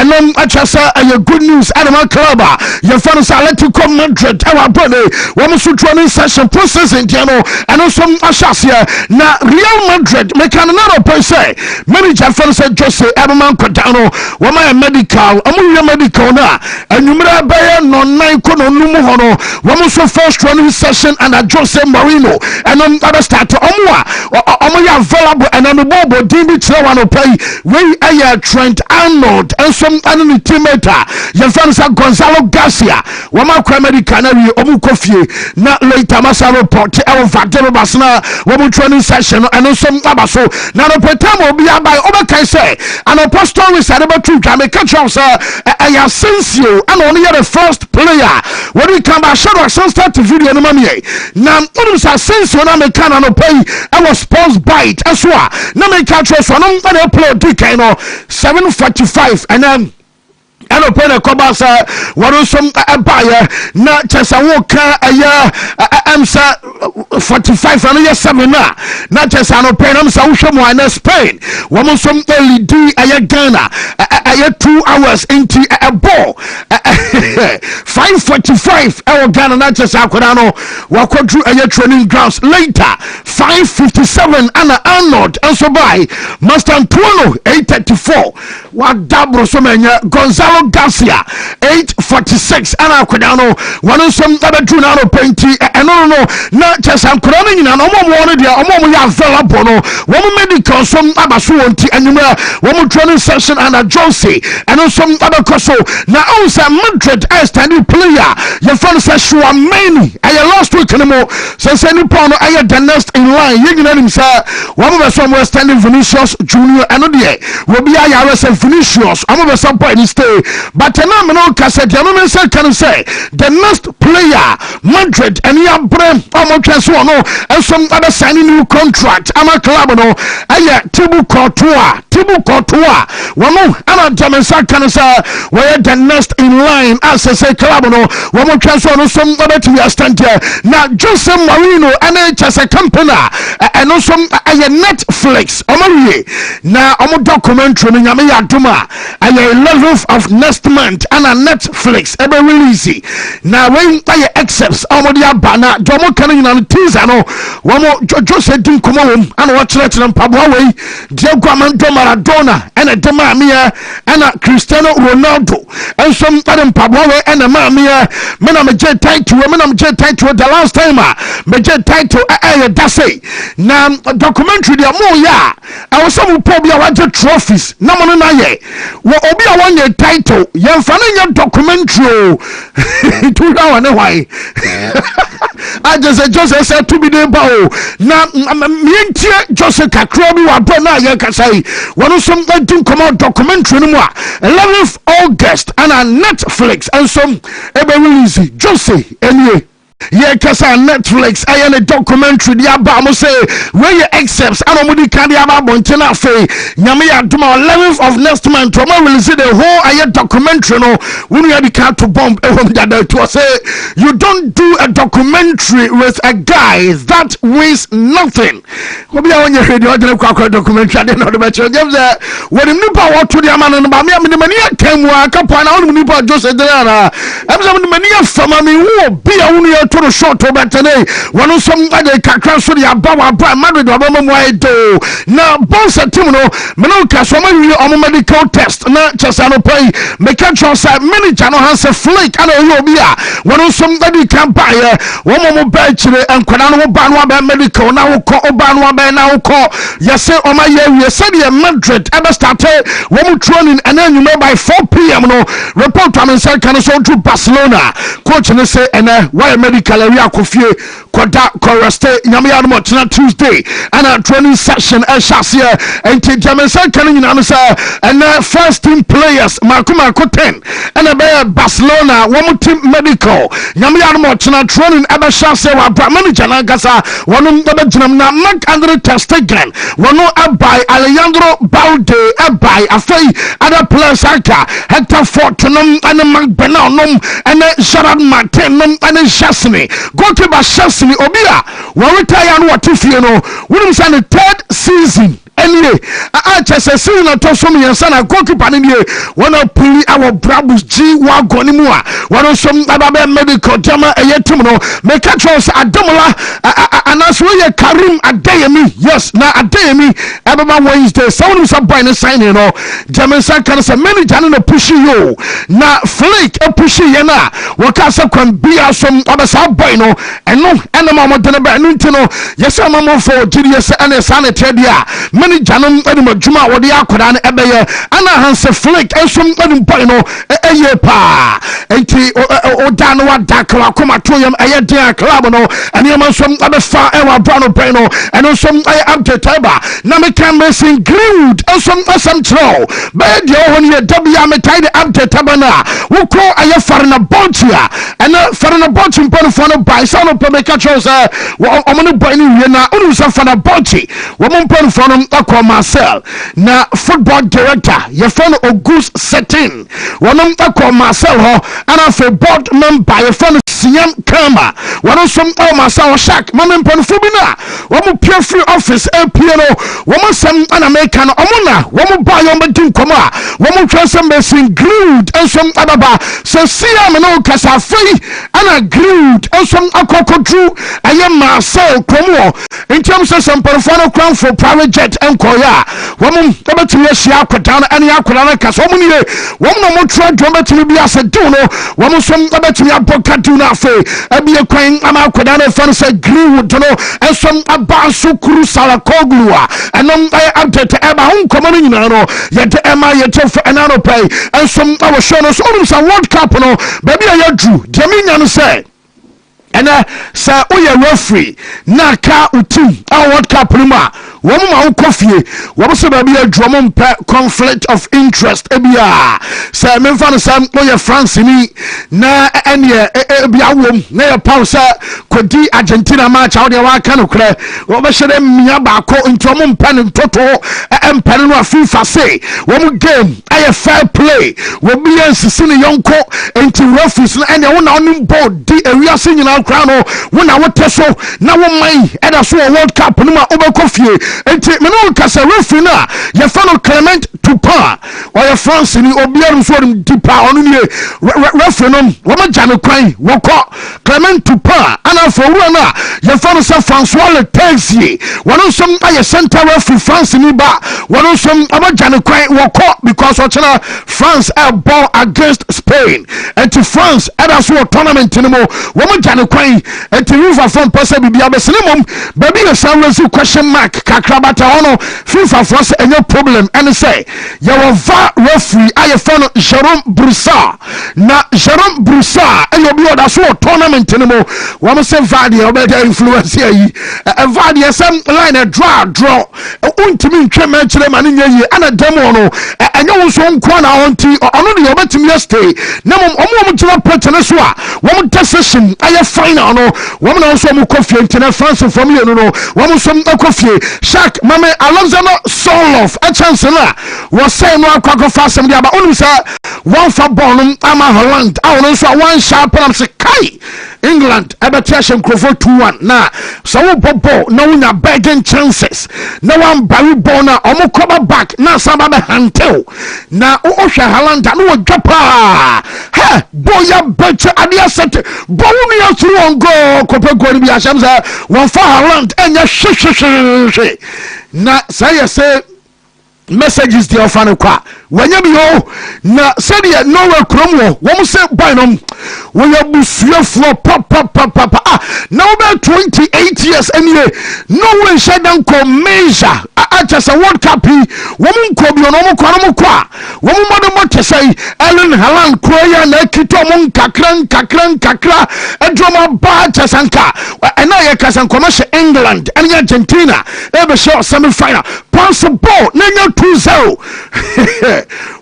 nom chese aye good news Adama Club your fans Atletico Madrid our body womo so training session processing tiano and also ashasia na Real Madrid mekanana po say manager fans Jose Eberman Cordano wama medical amu medical na anumra baye no 9 kono numu hono wama so first training session and Jose Marino and other start omu ya available and on the bobo DB 1 pay we Trent Arnold and so some any teammate your friends are Gonzalo Garcia wama kwa medical na wi omu kofie na later masa report e Vadero Basna womu training session and some abaso na no petam obi abai obekai say an apostle is able to make catch us Asensio and only the first player when we come back shadow start video no mami na unu Asensio na make na no pay I was sports bite aswa na make catch us no upload DK no 7:45 and then and open a kobasa wanu some buyer na chesa woka aya amsa 45 and yes 7 na chesa no pen amsa wohwemo na Spain wamu some LED aya Ghana aya 2 hours into a ball 5:45 our Ghana na chesa akoda no wakodru aya training grounds later 5:57 and Arnold also by Master Antonio 8:34 wa double so manya Gonzalo Garcia 8:46 and akodano one some abedru na no painti no na chesa akoda nyina no mo no dia omo ya available no wo medical some abaso wonti anima wo training session and Josie and some abakoso na onsa Madrid standing player your friend says Shuameni I last week anymore so say ni pound I the next in line yigina nim say wo be some standing Vinicius Junior and there will be I Vinicius I'm be some point stay but na me no cassette ya me say can say the next player Madrid and ya brem omo twenso no and some other signing new contract ama club no aya Thibaut Courtois wono ana Jamesa can say where the next in line as say club no womo twenso no some other to stand here na Jose Mourinho and a company and no some aya Netflix omo na omo documentary no nyame ya duma aya 11th of next month and a Netflix ebe release na when aya excerpts omo dia bana domo kan nyina teaser no womo Jose din komo wom ana wa kire mpaboa wei Diego Armando Maradona and de mamia and Cristiano Ronaldo and some other mpaboa wei and mamia me na me je title the last time me je title that's it na documentary dia mo ya I was some probably want trophies na mo na ye wo obi a won ye title ye mfa na ye documentary to that one why I just said to be the bow na me ntie Jose kakra bi wa do na ye kasai wono some din come out documentary no mo 11th August and on Netflix and some ebe release Jose anyway yeah, kasa Netflix I am a documentary the aba say where your excerpts and omudi kan the aba bontina fe nyame ya duma 11th of next month to release the whole aye documentary no when you had to bomb to say you don't do a documentary with a guy that weighs nothing obi a won your radio kwa documentary I know the better james when him nipa what to the man no ba me mani akan wa kapo na won nipa Jose Delana am some mani afama me wo bi a won to the short over today one some other kakra so the abawa Madrid obama do na boss team no me no ka so ma medical test na chesano pay make sure say manager no has a flake and you obi a one some body can buy one mo ba chire enkwada no ba no ba medical na wo ko oba no ba na wo ko yes say o ma ye we say the Madrid ever started one training and then you know by 4 p.m. no report am say can so to Barcelona coach no say and why medical area kofie koda koreste nyame ya no tena Tuesday and a training session and shasia and Jamesa kan nyina no say and first team players Marco 10 and a Barcelona one team medical nyame ya no tena training aba shasia wa manager na gasa one aba jinam na Marc-Andre ter Stegen one abai Alejandro Balde abai afei other players aka Hector Fortunum and Marc Benalnom and Gerard Martin and Chesney goalkeeper Chesney obia we retire no watifie no we say the third season anyway I just say na to so me na goalkeeper ni die wona puli our brabus G wagon mu a wona so ababe medical jama eyetim no make trust adomola anaso ye Karim Adeyemi yes na Adeyemi ababa Wednesday someone so boy no sign no Jamesa kan say manager no push you na flake e push ye na waka say kwan bia so sa boy no eno enema mo de ba eno ntino yesa mama for GDS ene sanity dia mani janom ene madwuma wo de akoda no ebeye ana hanse flick ensom ene boy no eye pa enti o dan wa dakwa koma toyam eye dia club no ene ma som abefa e wa bra no boy no eno som eye update ba na me can missing glued ensom asam tro be de won ye dabia me tie the update ba na wo ko eye farna bontia ene farna bontia pon for no buy so no pe catch us omo no boy ni wie na onu sa farna bontia wo mo pon for no akọ Marcel na football director ye phone August setting wonom akọ Marcel ho ana for board member ye phone Siam Kama wono som Marcel Shak mama pon fo bi na wo mo pure free office apio no wo mo sam ana America no omo na wo mo buy yo medin koma wo mo twa some messing glued and some ababa so Siam no kasa free ana glued and some akokodru aye Marcel komo in terms of some performance crown for private jet and koya woman obetumi ahia akodan ane akodan na kasa omo nie woman mo twa dwo betumi bi ase do no woman som obetumi aboka do na fe abie kwan ama akodan na fan say glued no and some abaso kuru sala kogluwa enom update eba hon komo no nyina no ye de ema ye tef enano pay and some our show no so some World Cup no baby ayadru de minya no say ena sa oye referee na ka utim a World Cup numa wo ma wo kofie wo so ba bia drum conflict of interest ebia sa me fa no sa oye France ni na ene bia wom na ye pause kodi Argentina match how de wa ka no kre wo be hye mia ba ko ntrom mpa ne toto empane no FIFA say wo mu game aye fair play wo bia nsisi ne yonko enti referees na ene wo na onim board di ewia se nyina kra no wo na wo teso na wo man eda so World Cup no ma obekofie enti me no kasa referee na ye fa no Clement Tupa or your France ni obiaru so dem dipa onu nie referee no wo ma jane kwan wo ko Clement Tupa ana for wo na ye fa no say François Le Texier wono som aye center referee France ni ba wono som abajane kwan wo ko because ochana France a ball against Spain and to France eda so tournament ni mo wo ma jane kwan and to FIFA from person bibia besenemom baby the sound question mark kakrabata ono FIFA force any problem and say your va referee aye phone Jérôme Broussard na Jérôme Broussard and you be other so tournament ni mo wo say Vardy obeda influence yi Vardy some line a draw untimi ntwe matchere mane nyayi ana demo no enye wo so nko na onti ono de obetimi stay na mo gina patene so a wo decision aye final no wo na so mo kofie ntena France from you no wo so akofie Shaq mame Alexander Soloff a chance na wo say no akwa fasem dia ba onu sa one for ball ama Holland a ono so one sharp am se kai England abetia Crofo 2-1 na so wo bobo na wo nya begging chances na one barry ball na omo cover back na saba be hantel na o hwe Holland na wo dwapa he boya beche adia set bolu mi asuru on go kope go ni bi ashamza one for Holland enya hwe na say say messages the offer kwa wanya bi ho na said no we krom wo say boy no we abusuafo papa now about 28 years anyway no we shedan ko measure just a World Cup woman ko bi no kwa woman mo to say Ellen Haaland kroya na kito mon kakra edroma ba chasanka na ye kasan commercial England and Argentina e be show semi final possible na 2-0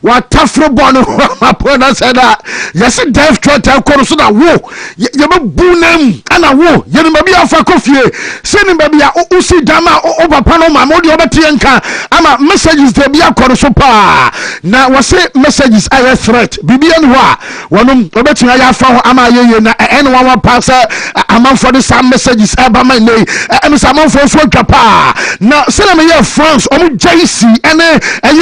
what tough ball no apona said that yes Dave Trotter ko so na wo ye be bunam ana wo ye no be afa kofie se ni be ya usi dama o papa no ma mo de obeti enka ama messages de bia ko so pa na we say messages are threat bibia no wa wonum obeti ya afa ho ama ye na anyone wa pass ama for the some messages aba my name am some for so pa na se na me France omu JC ene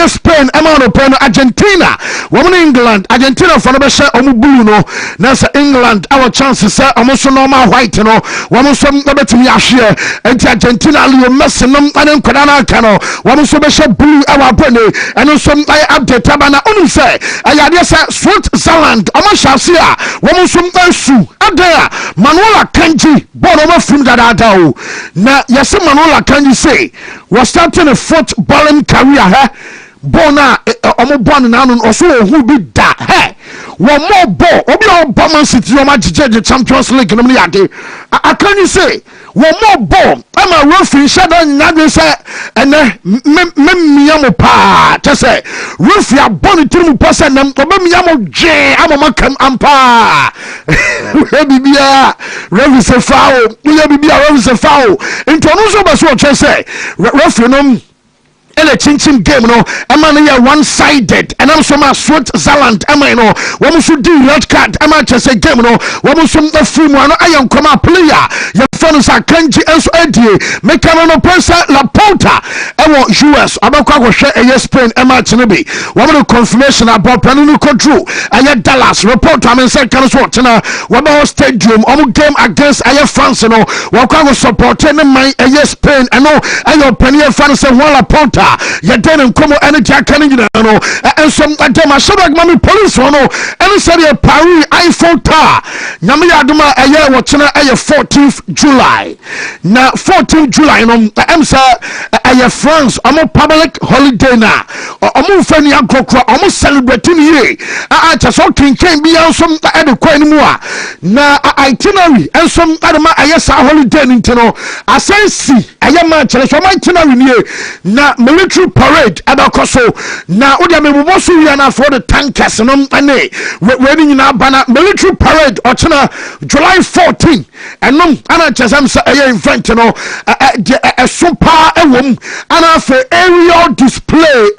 Spain ama no pen Argentina Argentina woman England Argentina for no share blue no na say England our chances say omo normal white no woman so betimi ahwe enti Argentina Leo Messi no anen kwada na aka no woman so be share blue our brand and so update abana onu say ayade say Switzerland omo shase a woman so nsu adaya Manuel Akanji bono ma fim dada o na yesi Manuel Akanji say was starting a footballing career bona omo bon na no oso hu bi da one more ball obi o Man City o ma jeje Champions League no yade Akanji say one more ball ama referee shadow nyade say ene memiam pa te say referee abon tirim pa say nam obemiam je amama kam ampa bibia referee say foul bibia referee say foul into no so be so che say referee no ele chinchin game no ama no ya one sided and am so ma Switzerland ama no wo so di red card ama chese game no wo so na free mo no ayan koma player ya fonu sa Kanji enso adie mekano no pressa la Porta ewo US abakwa go hwe Spain ama chene bi wo mo confirmation about panu control aya Dallas report am say kan so tena wo ba stadium game against aya France no wo kwa go support ne man aya Spain no ayo panu France wala Porta ya den nkomo energy akane nyina no ensom adema shobag mami police no ene sere Paris iPhone tar nyame ya adoma eye wo chena eye 14th July na 14th July no emsa eye France omo public holiday na omo fani akrokro omo celebrate ni ye a cha so kinken bi ensom ede kwan mu a na itinerary ensom adema eye sa holiday ni ntino asensi eye ma chere so ma itinerary ni na military parade abakoso na odia mebuboso wi na for the tankers no ane we ni na bana military parade ochena July 14 enom ana chesam sa event no super ewom ana for aerial display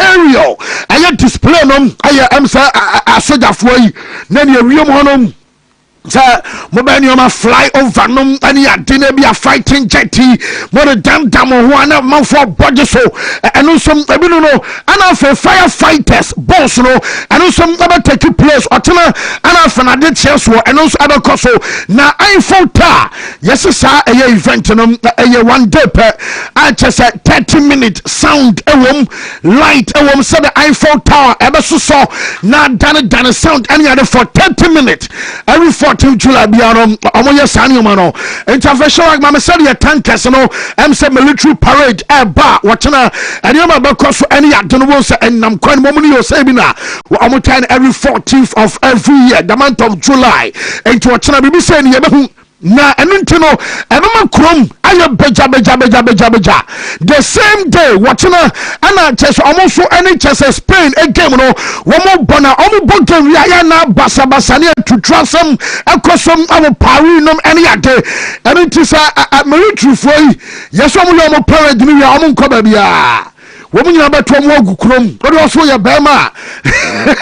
display no emsa asoja fo yi na ne wiem honom sa mobile you fly over no any adina be a fighting jetty more damn ho ana man for budget so and some ebi no ana for firefighters boss no and some about take place otena ana for na de chance wo and so abako so na iPhone tar yes sir event no one day per I just 30-minute sound ewom light ewom say the iPhone tar ebe so na dane sound any other for 30 minutes every 14th July bianom omoye sane no intervention like mama said your tankers no say military parade ba watena anyama bekoso any adono won say enam kwan momuni yo say bi na omotan every 14th of every year the month of July into watena bibi say ne yebehu na enunti no emema krom aye beja the same day watena ana chese omoso any chese Spain a game no womo bona omo bogam ya na basa ne tutrasam ekosom abo Paris no any ade enunti sa military foi yeso mo parade ni ya omo nkoba bia womu nyina beto mo agukrom ode oso ye bema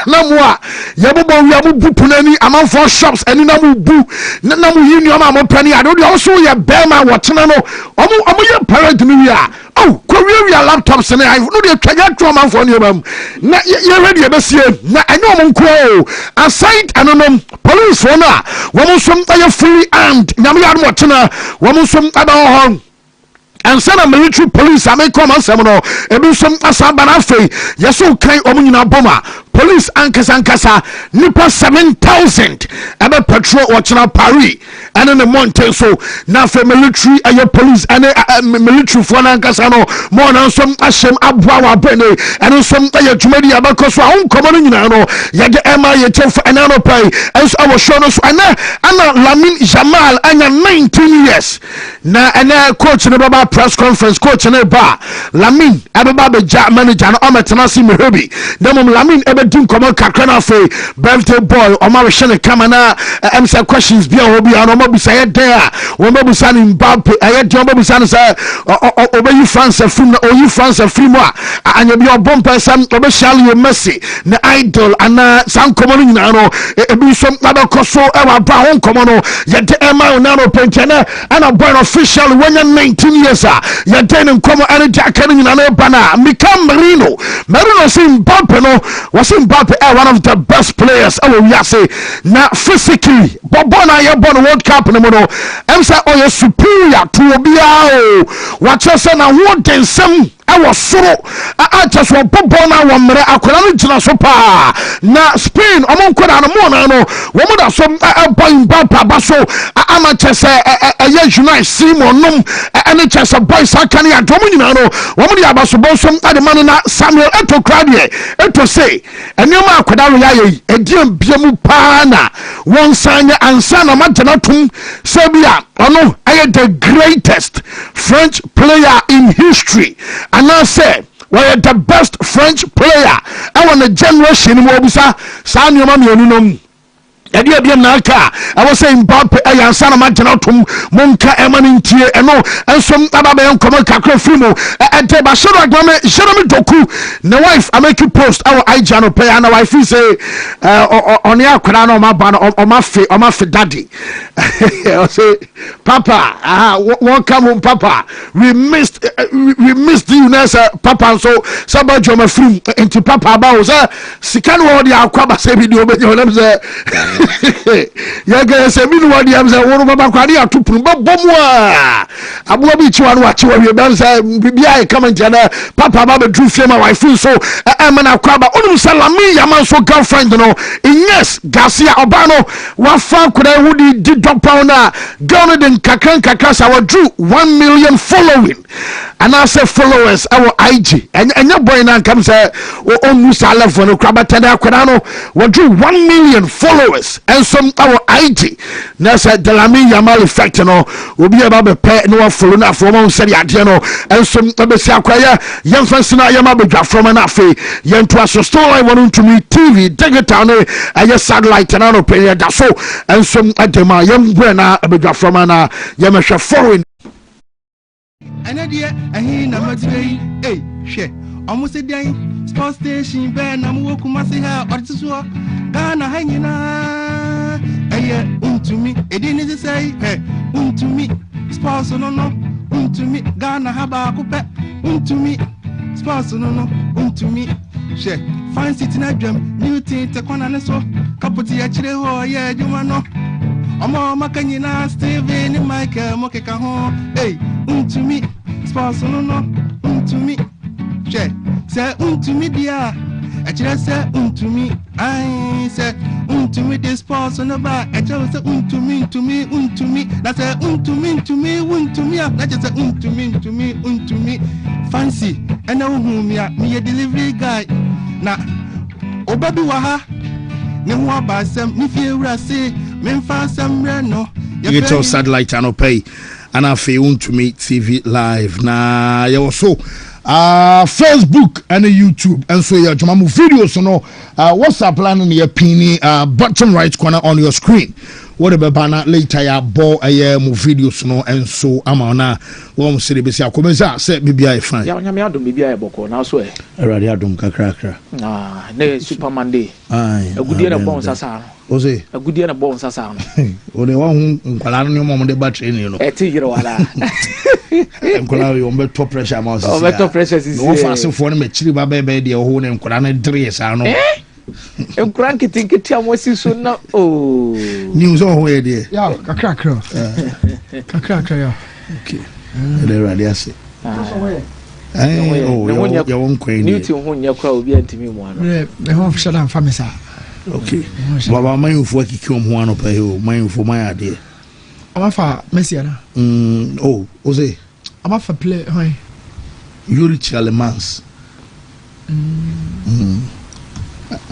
na mo a ye bobo wi amubu punani amanfo shops ani na mu bu na mu yini o ma mo pani ade ode oso ye bema wotena no omo ye parent mi wi a oh kowie laptops ne I no de twanya to amanfo ne bam na ye ready e besie na enyo mo nko o aside anonom police for na womu som aye fully armed nyame ya mo tena womu som aba ho and send a military police I may come and say no ebi some asabana fe yeso kan omunyina bomber police ankasa nipa 7,000 ebe patrol watching Paris and in the mountain so now for military and police and military for ankasa no more than some ashem abwa bene and some jumedi abako so on common nyina no ya de ema ye tef anano pay and our show no so ana Lamin Jamal anya 19 years na ana coach ne baba press conference coach ne ba Lamin ababa be manager no ometenasi mehebi dem Lamin ebe din komo kakra na fe birthday boy o ma hwe ne kamana say questions bia obi an o ma busa ye den a o ma busa ni Mbappe aye den o ma busa ne say obeyi France film na oyi France film a anya bia obom person obe shall you Messi na idol ana san komo ni na no ebi so abakoso e wa bra ho komo no ye de ema na no pentena ana boy official when 19 years a ye den komo ana jaka ni na no bana Mika Marino say Mbappe no was was Mbappe one of the best players we say now physically Bobona ya born World Cup no mo em say oh you superior to obia what you say na what den sem was soro just one Bobona one mere akola no gina so pa na Spain omon koda no mo na no wo mo da so boy Mbappe ba so ama chese ye United Simon num ene chese boys aka ne adom nyina no wo mo dia ba so bo so ade man na Samuel eto kradie eto say enema akoda we ayi ediem biamu pa na won sanya ansa na magena tum sebia ono aye the greatest French player in history and I say we're the best French player I want a generation mo bisa sa nyoma mienu nom Eddie Bianaka, I was saying Mbappe, I sana maganatum, Monka Emanintie, and no, and some Ababan Common Kakro Fumo, and Tebashara Game, Sherami Doku, the wife, I make you post our Ijano pay, and wife is say, on your Kurano, my banner, or my fit daddy. I say, Papa, won't come home, Papa. We missed you, Nessa, Papa, so somebody my film into Papa Bowser, Sikan Wadi, our Quaba say video, but your name's yaga se mi no wadi am se wonu baba kwade atupuru bomwa abuwa bi chi wanu achi wa bi am se bibia e comment na papa ba be dru fie ma wife so e ma na kwaba onu salami yaman so girlfriend no yes Garcia Obano wa fa kura hudi di dopa na girl den kakran kakasa wa dru 1 million following and I say followers our IG and your boy na come say o musa level no kwaba tada kwada no wa dru 1 million followers and some our IG na say Delami Yamal effect no obi aba be pe no follow na from on say ade no and some be say akwaya yam fansina yama be dwa from na afi yen to aso story Wontumi TV digital no aye satellite na no pe da so and some adema yam gwe na be dwa from na yam hwe foreign Anadia ahina madrei hwe almost a day sports station ben na mo kumase ha ortiso Ghana hanyina Wontumi edini say Wontumi sports no Wontumi Ghana ha ba ko pe Wontumi sports no Wontumi she fine city na dwam new thing te kwana ne so kapoti ya chire ho ye adwuma no omo makanyina Steven ni Michael mokeka ho Wontumi sports no Wontumi she say Wontumi dia achire say Wontumi I say Wontumi this sports no ba achire say Wontumi na say Wontumi na just say Wontumi fancy and who me a delivery guy na obabi wa ha ne ho abasem ni fie wura say me fa sam re no you get satellite and pay and I feel Wontumi TV live na you also Facebook and YouTube and so your jamamu videos no WhatsApp plan in your pin bottom right corner on your screen whatever banner later ya bo mu videos no and so amana won se be sia komeza say bibia e fine ya nyame adom bibia e boko na so e erade adom kakra na Superman day agudie na bon sasa o say agudie na bon sasa o de wa hu nkwala no mo de battery ni no e ti yire wala nkwala yo mbe top pressure ma o mbe top pressure sisi no fa se fo no me chiri ba be de ho ne nkwala na dre sa no nkran kitikiti amosi so na news on where there ya kakra ya okay ele radio ase ya won kwen ni ti ho nya kwa obi antimi mu ano me ho fshala famisa okay baba mayufo akiki om ho ano pa he o mayufo mayade amafa Messi na oze amafa play hoy Yuri Chalemans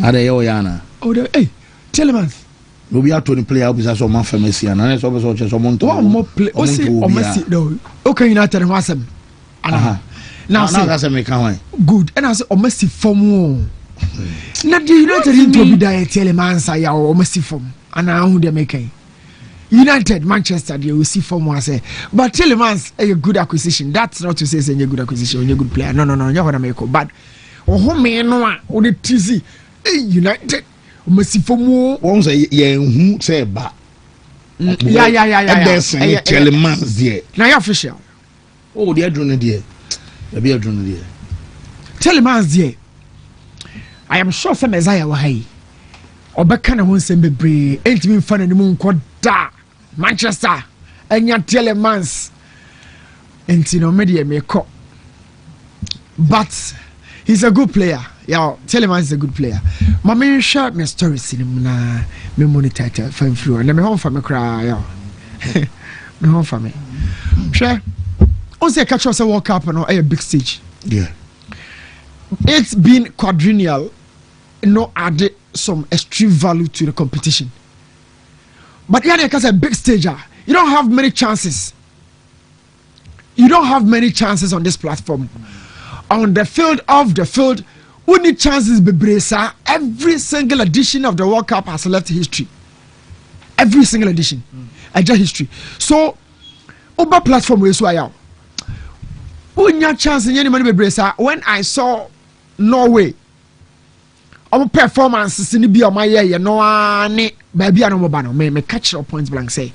ada yo yana Telemans no be atoni player obisa so man famous yana na so be so che so monto one more play o see o Messi no okay United ho asem ana now say me kan wan good and I say o Messi form na the United into be that Telemans ya o Messi form ana hu de make United Manchester they will see form one say but Telemans a good acquisition that's not to say say a good acquisition a good player no you want to make bad oh me no o the TZ United Messi for more won say ye hu say ba yeah Telemans there na ya official they adrone there e be adrone there Telemans there I am sure some Messiah wahai. Obeka na ho nsem bebre entimi mfa nanim nko da Manchester enya Telemans enti no media meko. But he's a good player. Yeah, Telemans is a good player. My main shot my story cinema na me monitor fan through na me home for me cry. Yeah. Me home for me. Sure. On say catch us a World Cup no a big stage. Yeah. It's been quadrennial, no added some extreme value to the competition. But yeah, because a big stage, you don't have many chances. You don't have many chances on this platform. On the field, off the field, we need chances. Bebresa. Every single edition of the World Cup has left history. Every single edition, just history. So, over platform we saw when your chance in any money bebresa. When I saw Norway, our performances in the be on my year, no one, baby, I know about me catch your points blank say.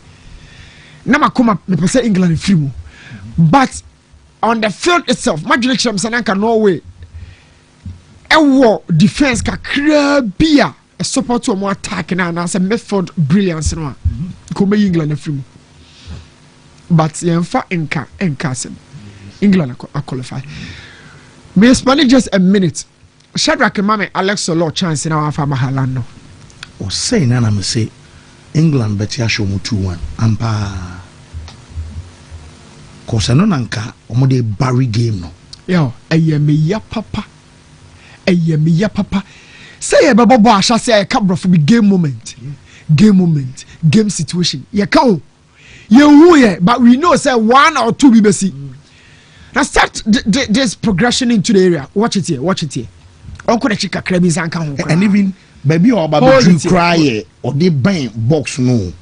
Now I come up, me say England free, but on the field itself, my direction Sananka Norway, a war defense ka krabia, a support to more attack and as a method brilliance no. Come England free, but yenfa enka England are qualified. May spend just a minute. Shadrack and Mame Alex a lot chance in our farmer Halano. Or say Nana me say England bet ya show mu 2-1. Ampa. Cause I know nanka omode Barry game no. Yo, me ya papa. Me ya papa. Say a babo asha say a cabra for game moment. Game moment. Game situation. Ye ka ye who ye, but we know say 1 or 2 BBC. Now start this progression into the area. Watch it here. Uncle the chica crabbies and even baby or baby cry or they bang box no.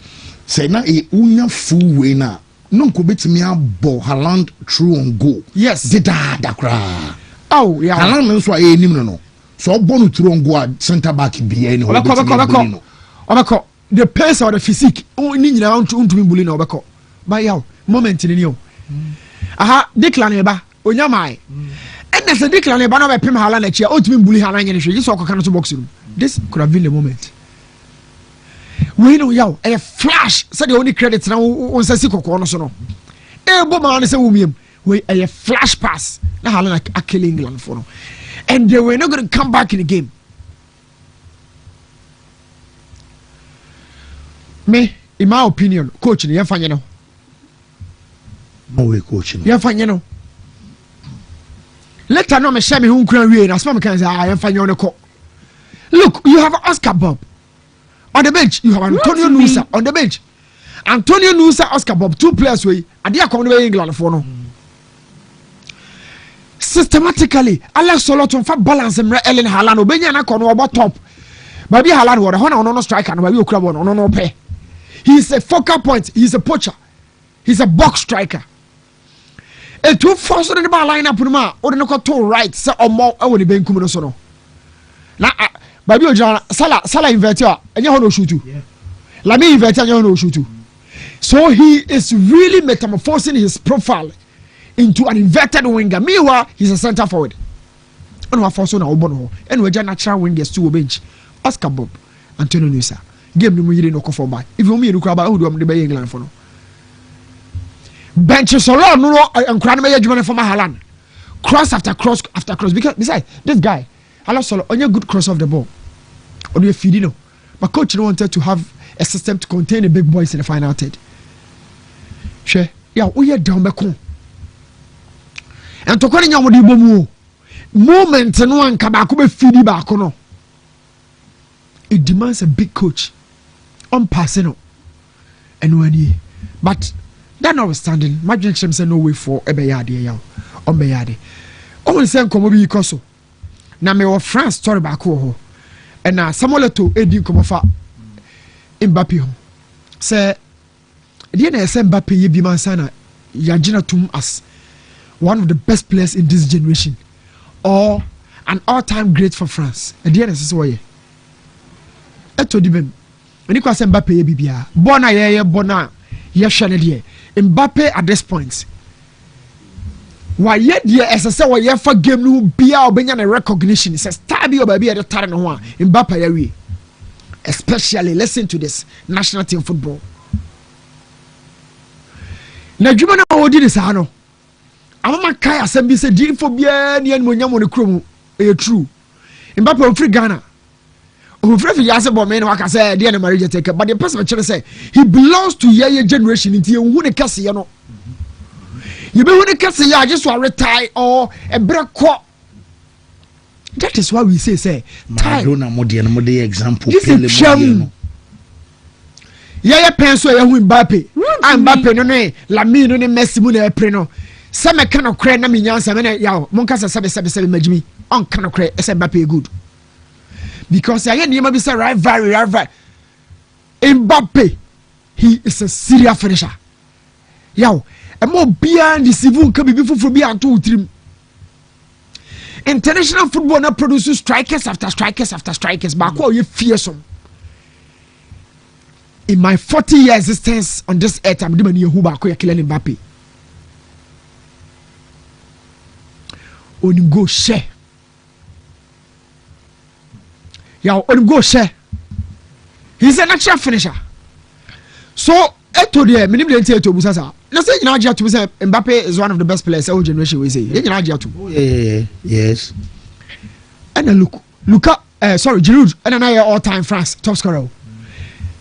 Say na a unya full way na. No could bet me a ball Haaland true on goal. Yes. Da cry. Oh yeah. Haaland knows why a no. So born through on goal center back be any. The pace or the physique. Oh, need around to bully no bako. By yow moment in you. Aha, Declan Eba, Onyamai. And there's a Declan Eba no pim Haaland next year. Oh, to bully Haaland in the street. You saw to box room. This could have been the moment. We know yow a flash. Said the only credits now on Sasiko corner so no. Boman is a woman. We a flash pass. Now Haaland are killing England for no. And they were not going to come back in the game. Me, in my opinion, coaching, you find you know. No way coaching. You find you know. Let her know me share me who can read. As mama can say, I am fine on the court. Look, you have Oscar Bob on the bench. You have Antonio Nusa on the bench. Antonio Nusa, Oscar Bob, 2 players way. And they are coming to England for no. Systematically, Alex Soloton for balance and Ellen Haaland. Obenya na kono about top. Baby Haaland wore hona no striker no baby okura bon no pay. He is a focal point. He is a poacher. He's a box striker. A 2 force the ball line up no or no to right say omo e woni benkum no so no. Na baby ojana sala invert ya enye ho no shoot. La me invert ya no shoot. So he is really metamorphosing his profile into an inverted winger. Meanwhile, he's a center forward. And we force on our bono. And we just natural wingers to bench. Oscar Bob, Antonio Nusa. Game no you no for back. If you me look about who do the England for no. Benches alone no and crown me judgment for my Haaland. Cross after cross after cross. Because besides this guy, Haaland solo on your good cross of the ball. On your feeding no. But coach wanted to have a system to contain the big boys in the final third. Sure. Yeah, we are down back home. And to call in your moment no one can back feed back no. It demands a big coach on passing and when he but that notwithstanding, my generation say no way for a bayadi on bayadi. Only send come be koso. Na me wa France story back ho. And na Samuel to Edi come fa Mbappe ho. Say the na say Mbappe ye bi man sana ya gina tum as one of the best players in this generation or an all-time great for France. And the say so ye. Eto di bem. Eni kwa say Mbappe ye bibia. Bona ye bona ye hwe ne de. Mbappe at this point wayɛ deɛ ɛsɛ sɛ wɔyɛ fa game no bia ɔbɛnya ne recognition sɛ star bi ɔbaabi yɛde tare ne ho a Mbappe yɛwie especially listen to this national team football na dwuma no a wɔdi ne saa no amama kae asɛm bi sɛ diifo biaa ne animonyam wɔ ne kurom ɛyɛ true Mbappe ɔmfiri Ghana ɔmfiri fi yɛase bɔ me ne waka sɛ deɛ ne marriage take but the person kyerɛ sɛ he belongs to yɛyɛ generation nti yɛhu ne kɛseyɛ no yɛbɛhu ne kɛseyɛ a gye so a retire or ɛberɛ kɔ. That is why we say Maradona modern model example Pele modern yaya penso ya hu Mbappe Mbappe no ne Lamine no ne Messi mu na epre no se me kan okre na me nyansa me na ya mon ka sebe magimi on kan okre se Mbappe good because yaya niam bi say rival Mbappe he is a serious finisher yaw e mo bia deceive kan bibi fufuru bia anto utrim. International football now produces strikers after strikers after strikers. But you fearsome. In my 40-year existence on this earth, I'm doing who back killing Mbappe. On him go share. Yeah, on him go share. He's a natural finisher. So, eto de minim de ntie to busasa. Na say nyina agya to say Mbappe is one of the best players our generation we say. Nyina agya to. Yes. And look, Giroud and na all-time France top scorer.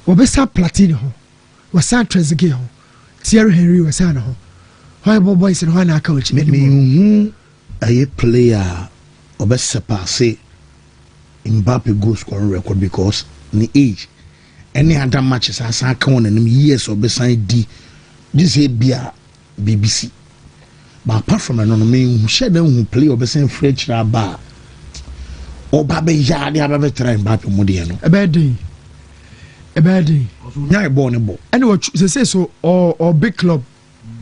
We be sa Platini ho. We sa Trezeguet ho. Thierry Henry we sa na ho. How boys and how na coach me a player obese pass Mbappe goal scoring record because the age any other matches as I count and years or beside D this bia BBC but apart from anonymous who share them who play or beside French bar or baby yard they have try Mbappe modiano a bad day nyai born and what they say so or big club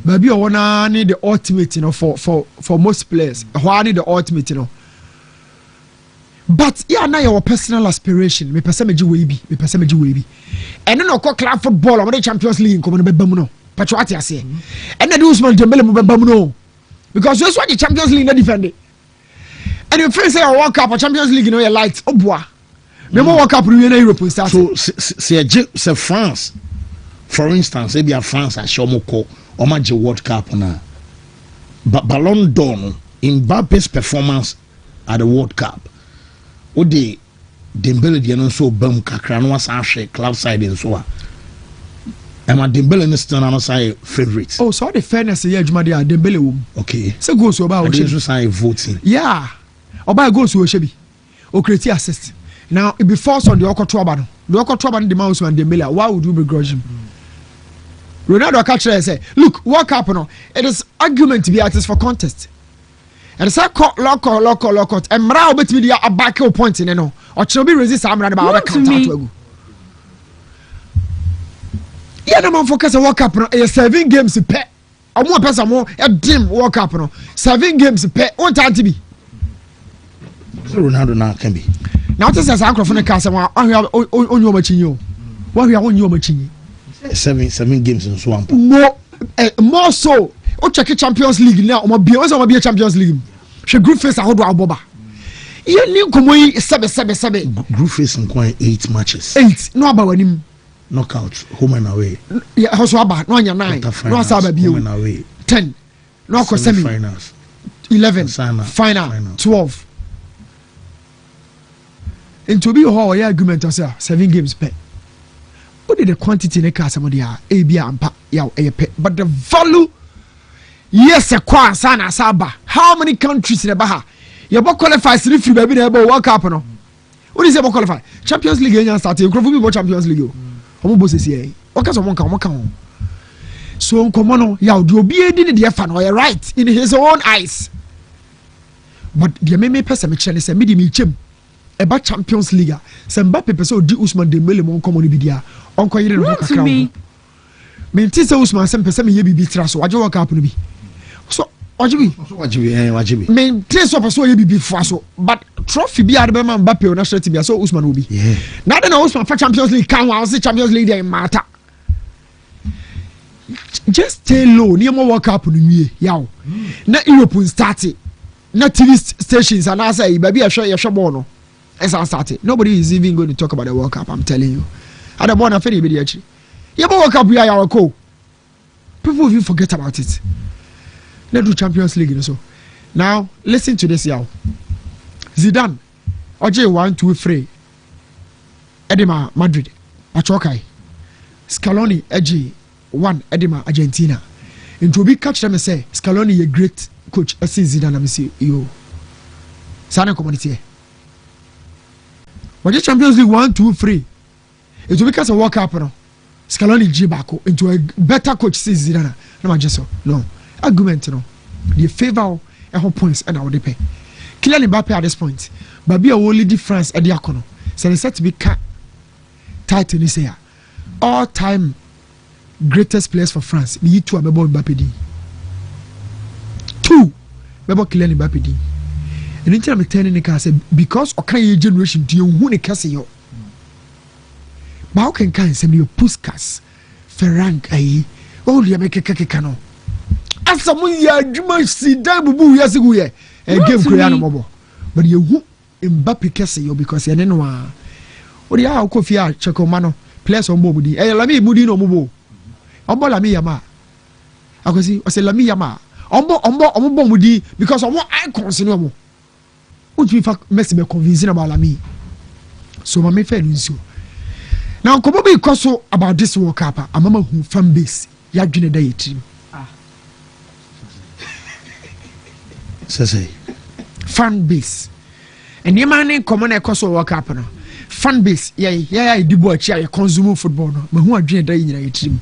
maybe or wanna need the ultimate for most players who need the ultimate but yeah now your personal aspiration me percentage we be and then no club football or the Champions League come be bam no patriotic ase and then Usman Dembele mo be bam no because that's what the Champions League na defend it and you feel say a World Cup or Champions League no your light oboa me mo World Cup we na Europe start so c'est France for instance e be France a show mo ko o ma je World Cup na Ballon d'Or Mbappe's performance at the World Cup o de Dembele de no so bam kakra no wasa ahwe club side en so a Emma Dembele no still no say favorite oh so the fairness here adwuma de Dembele wo okay say goals oba o she say voting yeah oba goals wo shebi o create assist now it be force on the okoto oba no the man Usman Dembele why would you begrudge him Ronaldo catch say look World Cup no it is argument to be artist for contest and say lock and mra obetimi dia abake o point ne no o kire bi resist amra ba o counter to agu yeah no man focus on World Cup no 7 games pe omo person mo e dim World Cup no 7 games pe on tant bi so Ronaldo na can be now this is ankrofo ne ka say onyo machinyi o wa hia onyo machinyi 7 games in so one more so o check Champions League now o ma be Champions League she group phase ahodo aboba ye ni komo yi sebe group phase in 8 matches 8 no aba wanim knockout home and away yeah hoso aba no anya 9 no asa aba bi home and away 10 no ko semi finals 11 final 12 into be ho ya argument o say 7 games per what did the quantity ne ka some dia e bia ampa ya e pe but the value yes a kwa sana saba how many countries in the baha you bo qualify three free baby na World Cup no what is about qualify Champions League enya start you crofo bi Champions League o mo bo sesi e o ka so mo kan so nkomo no ya de obi edi ne de fa no you right in his own eyes but the me person me kire say me di me chem eba Champions League se Mbappe pese odi Usman Dembele mo nkomo no bi dia onko yire no kakra me nti se Usman se pese me ye bibi tra so waje World Cup no bi so wajibi me nti so pese ye bibi fa so but trophy bi ade be man Mbappe na straight bi so Usman obi na de na Usman fa Champions League kan wa se Champions League dey matter just stay low near more World Cup no wie yaw na Europe start na TV stations and I say baby I show ball no as I started nobody is even going to talk about the World Cup I'm telling you at the born after be actually you World Cup we are our co people even forget about it let's do Champions League so now listen to this yaw Zidane oje 1 2 3 Edema Madrid achokai Scaloni eji 1 Edema Argentina into be catch them say Scaloni a great coach as Zidane am say yo sana community what the Champions League 1 2 3 it will be cause a World Cup no Scaloni G bako into a better coach since Zidane no ma just no argument no the favor e ho points and our pay Kylian Mbappe at this point but be a only difference at the akono so they said to be title this year all time greatest players for France me 2 abebo Mbappe di 2 bebo Kylian Mbappe di and in time turning the car say because okan generation do you hu ne kase yo ba o kan say me Puskas Ferran ayi o le make keke no asamu ya adwuma sida bubu ya sigu ye game kura no mobo but you hu Mbappe kase yo because ene no a o dia akofia chekoma no players on bobu di lami mudi no mobo ombo lami yama akosi o se lami yama ombo mudi because omo icons no mo what we fact Messi be convincing about lami so ma me fe nso now kobo be koso about this World Cup amama hu fan base ya dwene da yetim say fan base and your man common e koso World Cup no fan base yeah dibo achi ya consume football no ma hu adwene da nyina yetim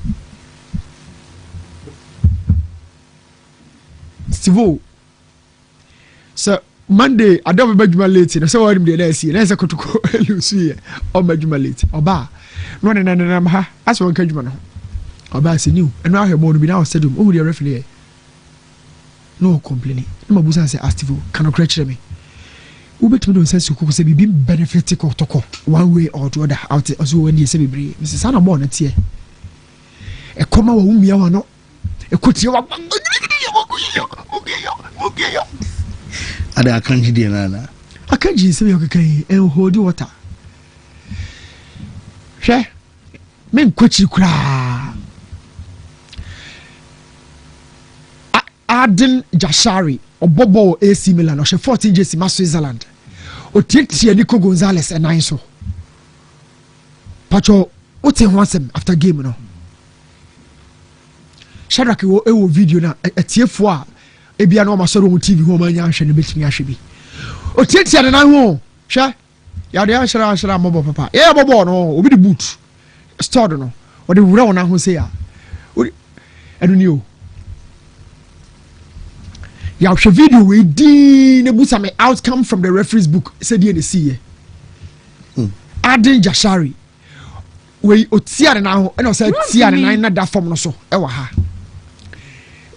Stivo so Monday I don't be late no so what him dey na see na say kotoko lusu ye o majuma late oba no na ha as won kajuma no oba say new and now he be now stadium o the referee no complaining no mabusa say Stivo can correct me we bet me don sense ko say be benefit kotoko one way or the other out also when dey say be Mrs. Sana mo na tie e koma wa umia wa no e kotie wa ada akanji de nana akanji se yo kakai en hold water hwe men kochi kura Aden Jashari obobo AC Milan o 14 jersey ma Switzerland o tietie Nico Gonzalez enan so pacho o te ho asem after game no Shadrack wo video na etiefo a ebia no ma soro on TV ho ma nya hwe ne betimi ahwe bi o tietia na ho hwe ya de ashara mobo papa ya bobo no obi di boot store no o de wura wona ho se ya enu ni o ya hwe video we di ne busa me outcome from the referee's book said ye ne see Aden Jashari we otia na ho e no say tia na da form no so e wa ha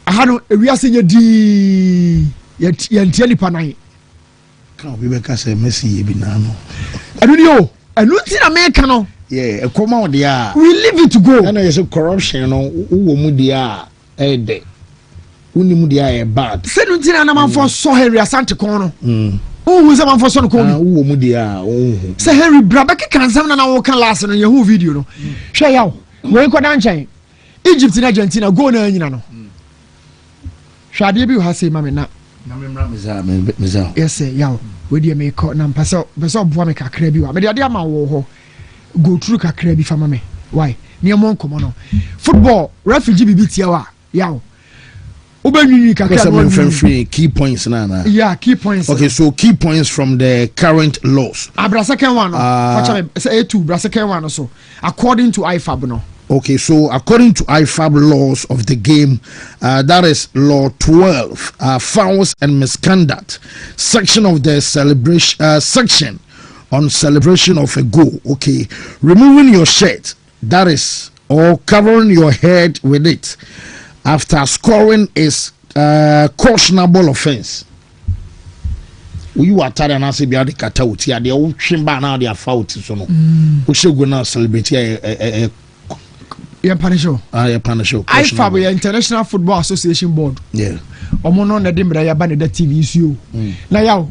aha no ewiase nya di ya ntia nipa nan kan obi be ka say Messi ye bi na no anu ni o anu ti na me ka no yeah e koma o dia we leave it to go na you say corruption no wo mu dia e de uni mu dia e bad se nu ti na manfo so Henry Asante kon no who se manfo so no kon wo mu dia se Henry Brabaki kan sam na wo kan last no ye hu video no hwe yaw we ko dan chen Egypt na Argentina go na anyina no hwade bi ha say mame na memra meza yes yaw we dey me ko na mpasa bo me kakra bi wa me dey ade ama wo ho go through kakra bi fa mame why ne mo nkomo no football refugee bi tia wa yaw obenwini kakra free key points na yeah key points okay so key points from the current laws abra second one no say A2 bra second one so according to IFAB no okay, so according to IFAB laws of the game, that is law 12, fouls and misconduct, section of the celebration section on celebration of a goal. Okay, removing your shirt, that is, or covering your head with it after scoring is cautionable offense. You are tired and I say be the katauti, they all trim by now they are foul so no. We should go now celebrate Yeah, Panisho. Yeah, Panisho. IFAB, the International Football Association Board. Yeah. Omono na dem bra ya ba ne da TV issue. Na yaw.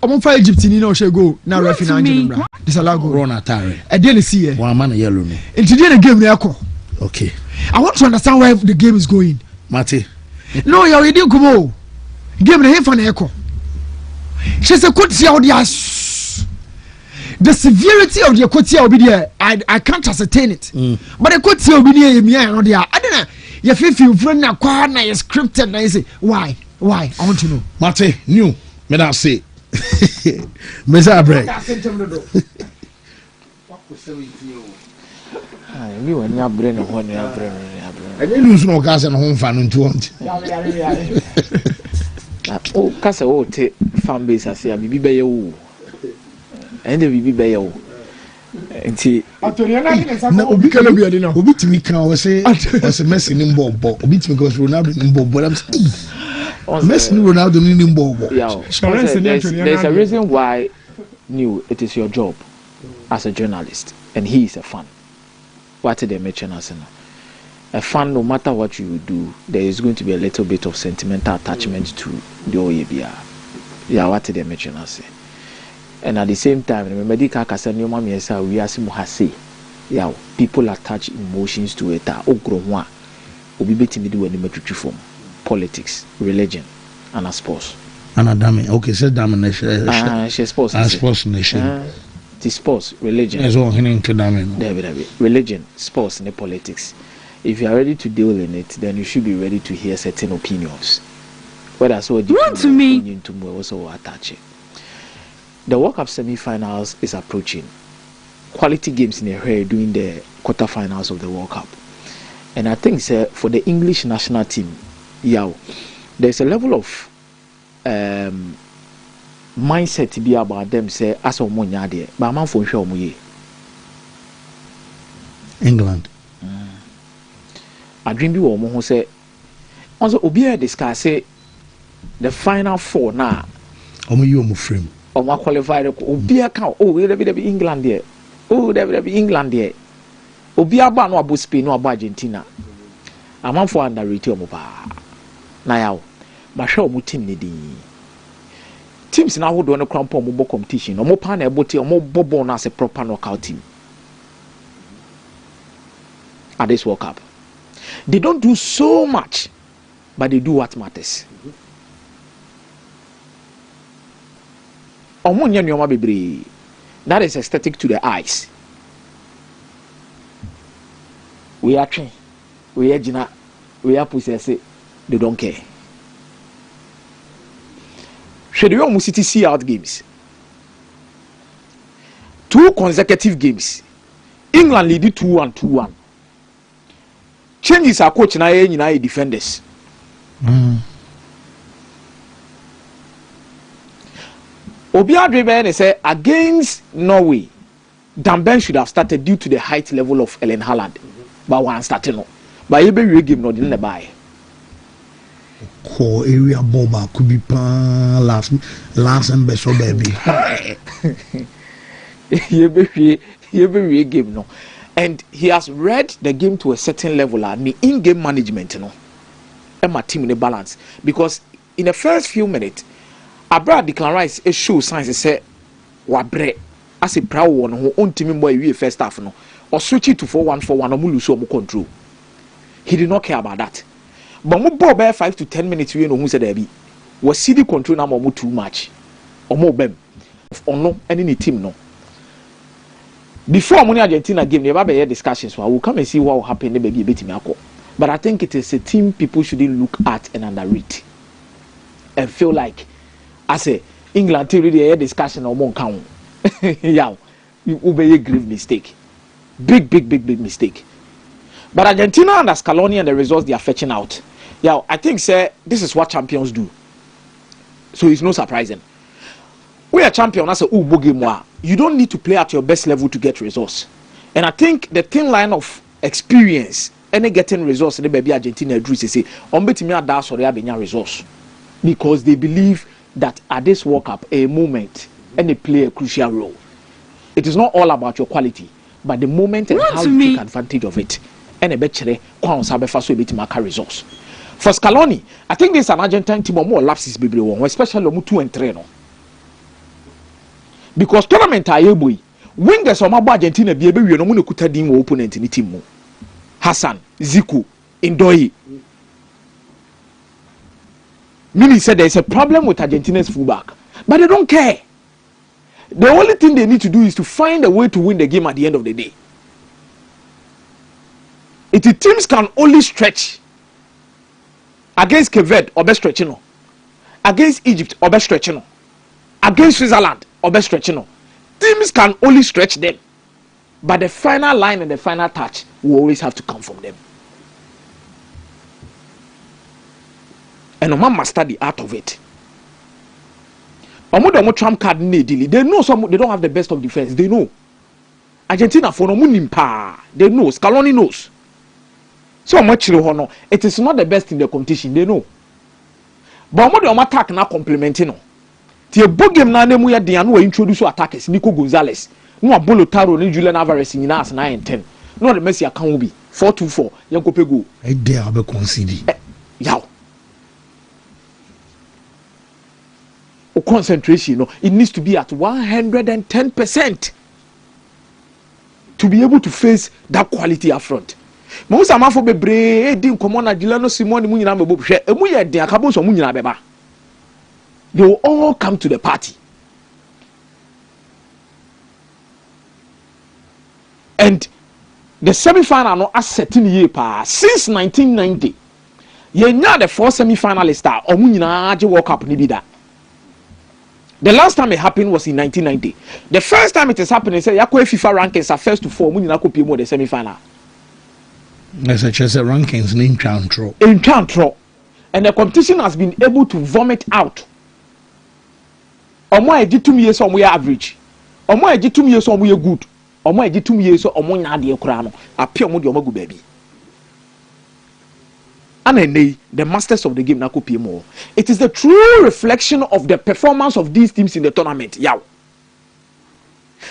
Omo fa Egypt ni na o she go na referee na ngene bra. Disallow go. Run atare. E dey na see here. One man yellow no. Into the game na ekọ. Okay. I want to understand where the game is going. Mate. No, you already come on. Game na hefa na ekọ. She say could see how the severity of the Kotia will be there. I can't ascertain it. But the Kotia will be near me. I don't know. You feel friend now, quite nice scripted. And I say, why? I want to know. Mate, new. Me that say. Mesa break. Me when you brain and when you brain. I didn't lose no gas and home fan into one. Oh, Casa, oh, take fan base. I say, I be by you. And the BB Bayo. And see, no, we cannot be enough. Obi to me can say, was a mess in Bob, Obi to me because Ronaldo in Bob, but I'm messing Ronaldo in Bob. Yeah, there's a reason why it is your job as a journalist, and he is a fan. What did they mention us? A fan, no matter what you do, there is going to be a little bit of sentimental attachment to the OEBR. Yeah, what did they mention us? And at the same time, remember the kaka new mama yesa we asimu hase. Yeah, people attach emotions to it. Ogronwa, obi betimi do any metri form, politics, religion, and a sports. And a damn okay, said domination. She sports. Sports nation. The sports, religion. As all hinting to damn. Religion, sports, and politics. If you are ready to deal in it, then you should be ready to hear certain opinions. Whether so opinion to also attach it. The World Cup semi-finals is approaching. Quality games in the air during the quarter-finals of the World Cup. And I think for the English national team, there's a level of mindset to be about them, say, as a money, but I'm for sure. England. I dream you who say, also, Obia discuss the final four now. You frame. Or more qualified, Obia count. Oh, there be England there. Oh, there be England there. Obia ban no about Spain no about Argentina. I'm on for underrated omoba. Now, my show mu team nedi. Teams now who do no crown pom mo competition. Omo pan ebo team, omo bobo na as a proper knockout team. At this World Cup, they don't do so much, but they do what matters. That is aesthetic to the eyes. We are trained. We are Gina. We are possessed. They don't care. Should you almost see out games? 2 consecutive games. England lead 2-1, 2-1. Changes our coach and I defenders. Obia Dreben say against Norway, Dan Ben should have started due to the height level of Ellen Haaland. But one started no. But he be game no didn't buy. Core area bomber could be last and best baby. He be game no. And he has read the game to a certain level and the in-game management no. And my team in the balance. Because in the first few minutes Abra Declan Rice a show signs say wabre as a proud one who own team boy we first half no or switch it to 4-1-4-1 or lose some control. He did not care about that. But mo ball by 5 to 10 minutes we know who said there be was CD control now more too much or more bem or no any team no. Before money Argentina game there be discussions so I will come and see what will happen maybe a bit me. But I think it is a team people shouldn't look at and underrate and feel like I say England till really a discussion on one count. Yeah, you obey a grave mistake. Big mistake. But Argentina and Scaloni and the results they are fetching out. Yeah, I think this is what champions do. So it's no surprising. We are champion as a game. You don't need to play at your best level to get results. And I think the thin line of experience and getting results in the baby Argentina drew say on betimi ada sorry abenya results because they believe that at this World Cup a moment and they play a crucial role. It is not all about your quality, but the moment and how you take advantage of it. and a betchere kwan sabe fa so bit maka results. For Scaloni, I think this is an Argentine team more lapses baby one, especially on 2 and 3 no. Because tournament aye boy, wingers on my Argentina be able no mun kuta din opponent in the team mo. Hassan, Zico, Ndoye. Mini said there is a problem with Argentina's fullback, but they don't care. The only thing they need to do is to find a way to win the game at the end of the day. If the teams can only stretch against Cape Verde or best stretching, against Egypt or best stretching, against Switzerland or best stretching, teams can only stretch them, but the final line and the final touch will always have to come from them. And Oman must study out of it. Omo trump card needily. They know they don't have the best of defense. They know. Argentina for no munimpa. They know. Scaloni knows. So much it is not the best in the competition. They know. But Omo attack na complementing no. Tie bogem na nemu ya dia no introduce attackers Nico Gonzalez. No Abolo Taro ni Julian Alvarez in as 9 and 10. No the Messi account will be 4-2-4. Yanko pego. I dare be concede. Yaw. Concentration, no, it needs to be at 110% to be able to face that quality up front. Most of for bebre din komo na Dilano Simone mu nyina mebo hwe emu ye den akabo so mu nyina beba. They will all come to the party. And the semi-final no assetting ye pa since 1990. Ye nya the 4 semi-finalists are omu nyina age World Cup ni bi da. The last time it happened was in 1990. The first time it is happening, say Yakwe FIFA rankings are first to 4. Munina kopi mo the semi-final. Yes, I just said rankings in Chantro. In Chantro, and the competition has been able to vomit out. Omo eji 2 years omo average. Omo eji 2 years omo good. Omo eji 2 years omo nya de kura no. Apia omo de omo gu baby. And the masters of the game nako PMO. It is the true reflection of the performance of these teams in the tournament. Yow.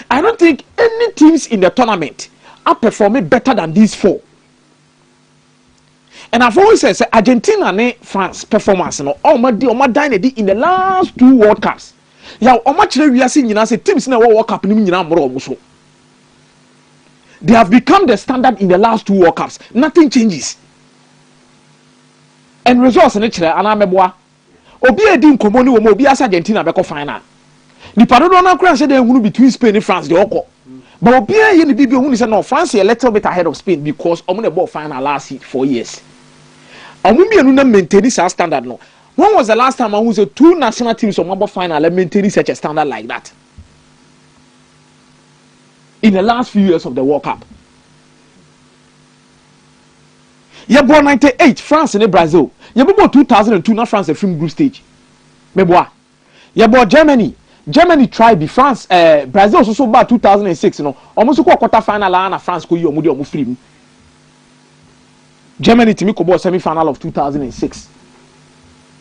I don't think any teams in the tournament are performing better than these 4. And I've always said Argentina and France performance no in the last 2 World Cups. Yow, how much we are seeing say teams in the World Cup they have become the standard in the last 2 World Cups. Nothing changes. And results in it, and I'm a boy. Obi Edin Komoni will be as Argentina beko final. The Parodono Crown said they will between Spain and France, the Oko. But Obi in the BB who said no, France a little bit ahead of Spain because I'm the ball final last 4 years. And we maintain this standard no. When was the last time I was 2 national teams on mobile final and maintaining such a standard like that? In the last few years of the World Cup. You born 98 France and Brazil. You born 2002 na France film group stage. Meboa. You born Germany. Germany tried be France Brazil also bad 2006 no. Almost ko quarter final na France ko yi omudi omu film. Germany timi ko semi final of 2006.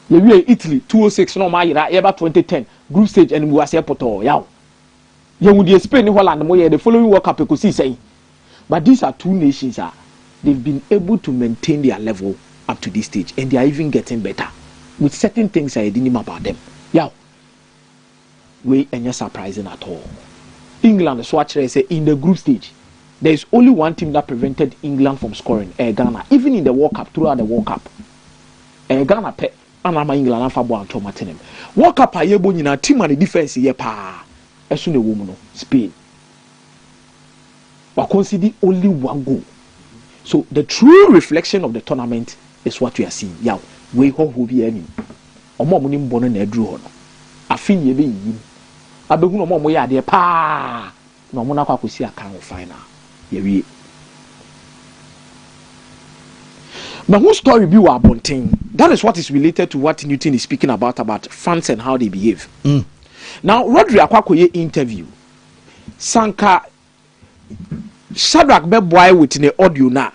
You we Italy 2006 no ma yira eba 2010 group stage and we was airport yaw. You would Spain Holland mo the following World Cup ko see say. But these are 2 nations they've been able to maintain their level up to this stage and they are even getting better with certain things I didn't know about them. Yeah, we ain't not surprising at all. England, Swatcher say in the group stage, there is only one team that prevented England from scoring. Ghana, even in the World Cup, throughout the World Cup, Ghana pe anama England and Fabo and Tomatenem. World Cup a yebo nyina team and the defense ye pa. Esu ne woman Spain. But consider only 1 goal. So the true reflection of the tournament is what we are seeing. Yaw, we ho be any. Omo mo nim bono na aduru ho no. Afin ye be yi. Abehu no mo ya de pa. No mo na kwa kosi aka final. Ye wie. But whose story be wa bonten? That is what is related to what Newton is speaking about fans and how they behave. Now Rodri Akwakoye interview. Sanka Shadrach be boy with the audio na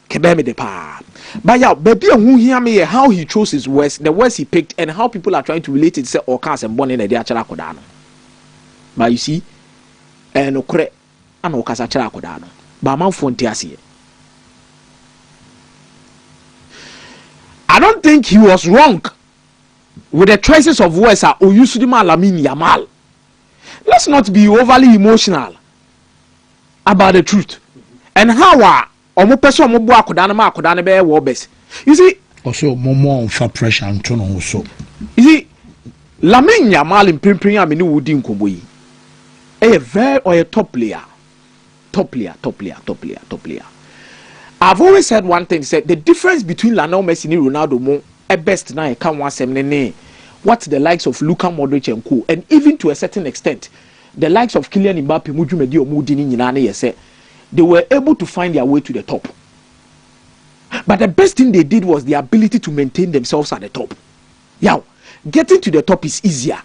kebe me de pa. But yeah, baby who hear me how he chose his words, the words he picked, and how people are trying to relate it say or cast and born in the actual akoda no. But you see, and okre an okasa actual akoda no. Ba man fonte ase. I don't think he was wrong with the choices of words are Oyusudima Lamine Yamal. Let's not be overly emotional about the truth. And how are omo person omo bo akoda na be wo best. You see, also more on for pressure and turn on so. You see, Lamine Yamal in Pimpin Amini Woody Nkoboyi. A top player. Top player. I've always said one thing, said the difference between Lionel Messi and Ronaldo mo best now can one semne what the likes of Luka Modric and co, and even to a certain extent, the likes of Kylian Mbappe, Mujumedi or Mudini Nyinane yese, they were able to find their way to the top. But the best thing they did was the ability to maintain themselves at the top. Yeah, getting to the top is easier.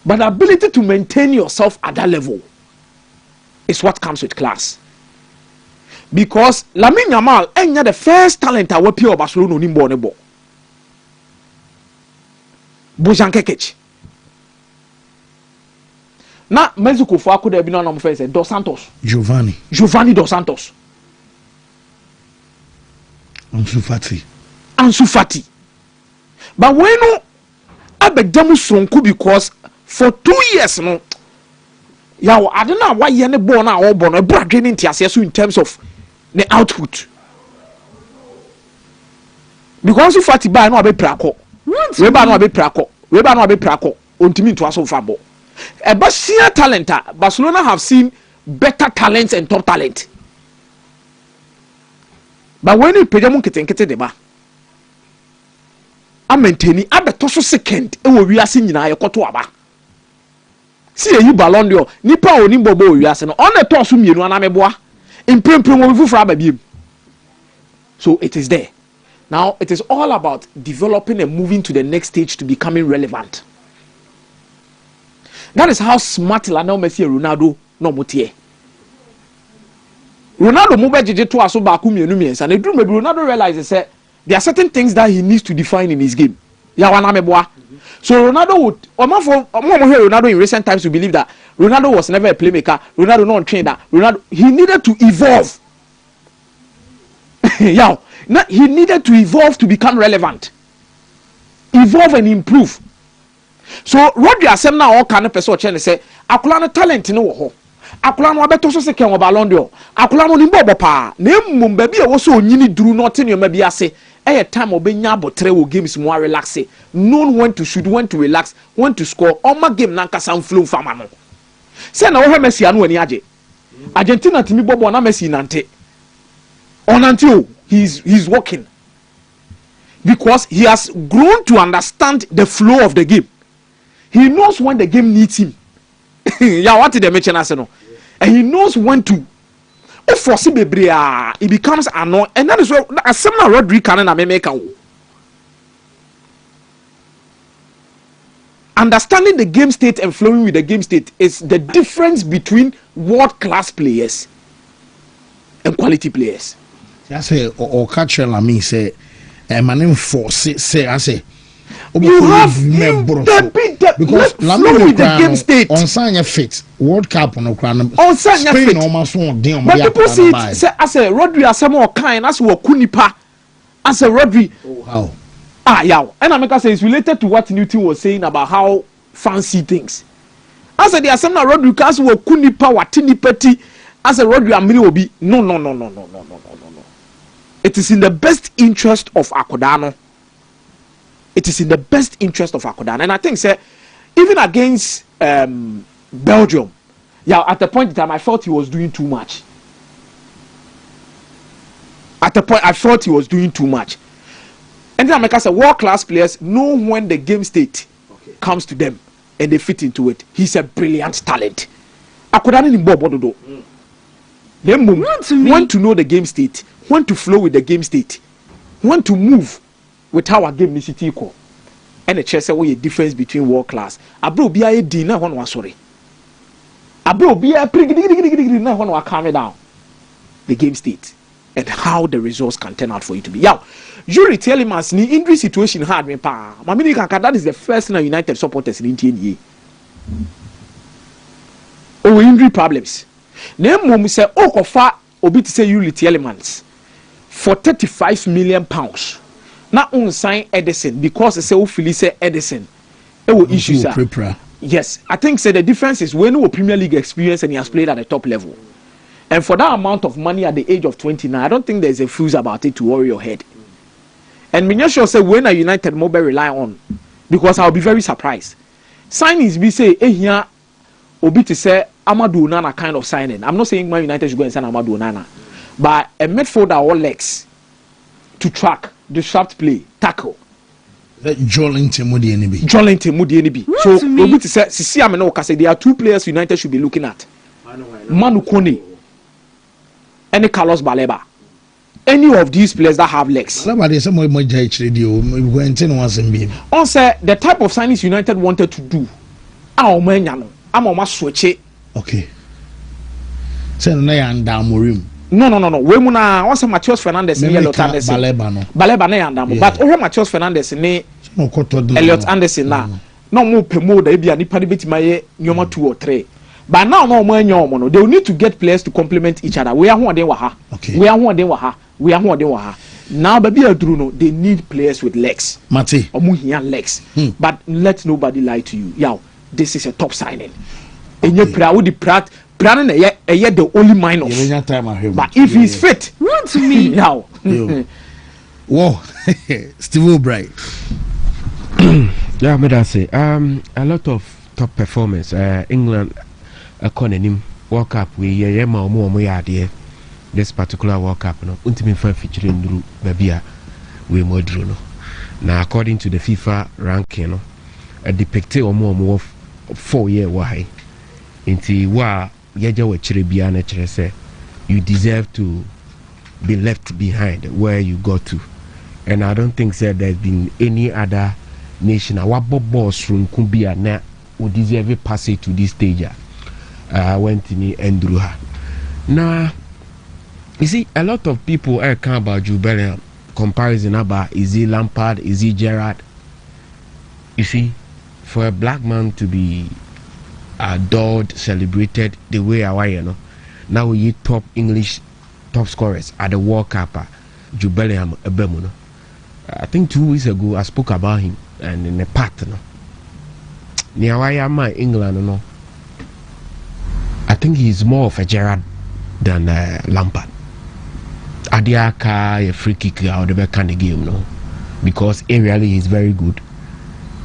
But the ability to maintain yourself at that level is what comes with class. Because Lamine Yamal ain't the first talent I will pure Barcelona ni born. Bojan Kekech. Na Mexico for could have been on first Dos Santos. Giovanni Dos Santos. Ansu Fati. But when no Abedamu Sonku because for 2 years no. Yeah, I don't know why you are born now or born a broad draining in terms of the output. Because if Fati buy no be prako. Weba no be prako. Wontumi to aso fabo. But sheer talent, Barcelona have seen better talents and top talent. But when you pay them kete deba, I maintain abetoso second e wo wiase nyina yekoto aba. See you Ballon d'Or nipa oni bobo wiase no on the toss mienu anameboa imprempren wo fufu aba biem. So it is there. Now it is all about developing and moving to the next stage to becoming relevant. That is how smart Lionel Messi and Ronaldo no motie. Ronaldo move jeje to aso ba ku mienu miensa na drum maybe Ronaldo realizes say there are certain things that he needs to define in his game. Ya wana meboa. So Ronaldo would Ronaldo in recent times to believe that Ronaldo was never a playmaker, Ronaldo not trained that Ronaldo he needed to evolve. Yeah, he needed to evolve to become relevant. Evolve and improve. So Rodri asem na all kind of person chen say akola no talent no wo ho. Akola no abeto so se ken wo Ballon d'Or. Akola no nimbo bopa na mmom ba bia wo so onyini duru no te no bi ase. A time obenya abotre wo games mo relax. Known when to shoot, when to relax, when to score. On my game nanka sam flow fama no. Say na wo Messi anu ani age. Argentina timi bobo na Messi nante. On until he's working. Because he has grown to understand the flow of the game. He knows when the game needs him. Yeah, what did they mention as no? And he knows when to. If for Sibebria, it becomes annoying, and that is why a similar Rodri can and make understanding the game state and flowing with the game state is the difference between world-class players and quality players. I say, or catch me say, my name for say, I say. You have because flow with the game state on sign fit World Cup on Spain almost won them. But people see it say as a Rodri as more kind as we kunipa as a Rodri. How? Yeah. And America says it's related to what Newton was saying about how fancy things. As a the assembly Rodri as we kunipa watini petty as a Rodri amiri will be no. It is in the best interest of Akodano. It is in the best interest of Akodan. And I think, sir, even against Belgium, yeah, at the point in time, I felt he was doing too much. At the point, I felt he was doing too much. And then America said, world-class players know when the game state comes to them and they fit into it. He's a brilliant talent. Akodan in Bobodo. They want to know the game state, want to flow with the game state, want to move with our game is equal. And the chess say a difference between world class. Abro be a dinner one was sorry. Abro be a na one was calm down. The game state and how the results can turn out for you to be. Yeah, Yuri Telemans ni injury situation hard me pa. Mamini Kaka, that is the first thing United supporters in TNA. Oh, injury problems. Name mum say oh kofa obi to say Yuri Telemans. for 35 million pounds. Now on sign Edison because they say who feel say Edison. It will issues. Yes, I think say the difference is when we Premier League experience and he has played at the top level. And for that amount of money at the age of 29, I don't think there's a fuse about it to worry your head. And me sure say when a United mobile rely on, because I'll be very surprised. Signings be say here obi to say Amadou Onana kind of signing. I'm not saying Man United should go and sign Amadou Onana, but a midfielder or legs to track, disrupt play, tackle. Jolinton Moody NB. Jolinton Moody NB. So obi to say Sisi Ameno say there are two players United should be looking at. Manu Kone and Carlos Baleba. Any of these players that have legs. Somebody on say the type of signings United wanted to do. I'm switch it. Okay. Say no. We muna once Matheus Fernandes ni Elliot Anderson. Baleba na yandamo. But ohe Matheus Fernandes ni Elliot Anderson na. No mo pemo da ebia nipa de betima ye nyoma 2 or 3. But now no mo enyo no. They will need to get players to complement each other. We are hoden wa ha. We are hoden wa ha. Now baby aduru no, they need players with legs. Mate. Omu hiya legs. But let nobody lie to you. Yow, this is a top signing. Enye pra wo di prat Brandon the only minus. But if he's fit, Wontumi now. Whoa, Steve O'Brien. Yeah, I say a lot of top performance. England economy World Cup we this particular World Cup no Wontumi fan featuring Nduru Babia we modro no. Now according to the FIFA ranking no a depicted omo 4 year why inti wa yeja we chire bia na chire say you deserve to be left behind where you got to, and I don't think that there's been any other nation our boss from Kumbia na would deserve a passage to this stage. Went in Andrew. Now you see a lot of people come about Jude Bellingham comparison about is he Lampard, is he Gerrard. You see, for a black man to be adored, celebrated the way I you know. Now we top English top scorers at the World Cup. Jude Bellingham, I think 2 weeks ago I spoke about him and in a partner. Near why am I England? No, I think he's more of a Gerrard than Lampard. Adiaka a free kick out of the kind of game, no, because aerially he's very good.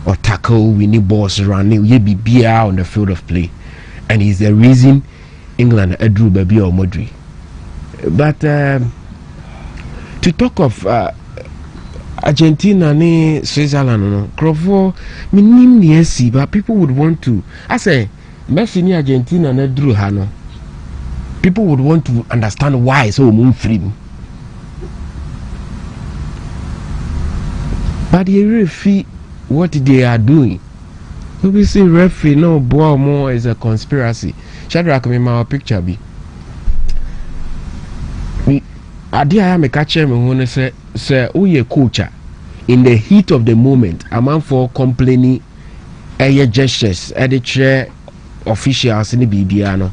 Or tackle, we need balls running, we be beer on the field of play, and he's the reason England drew baby or Modri. But to talk of Argentina and Switzerland, no, Crawford, but people would want to. I say, Messi ni Argentina and drew Hano. People would want to understand why so free. But the referee, what they are doing, you will see referee no boy more is a conspiracy. Shadrach, me my picture be. I make a chairman when I say oh ye coach in the heat of the moment a man for complaining gestures at the chair officials in the BBano.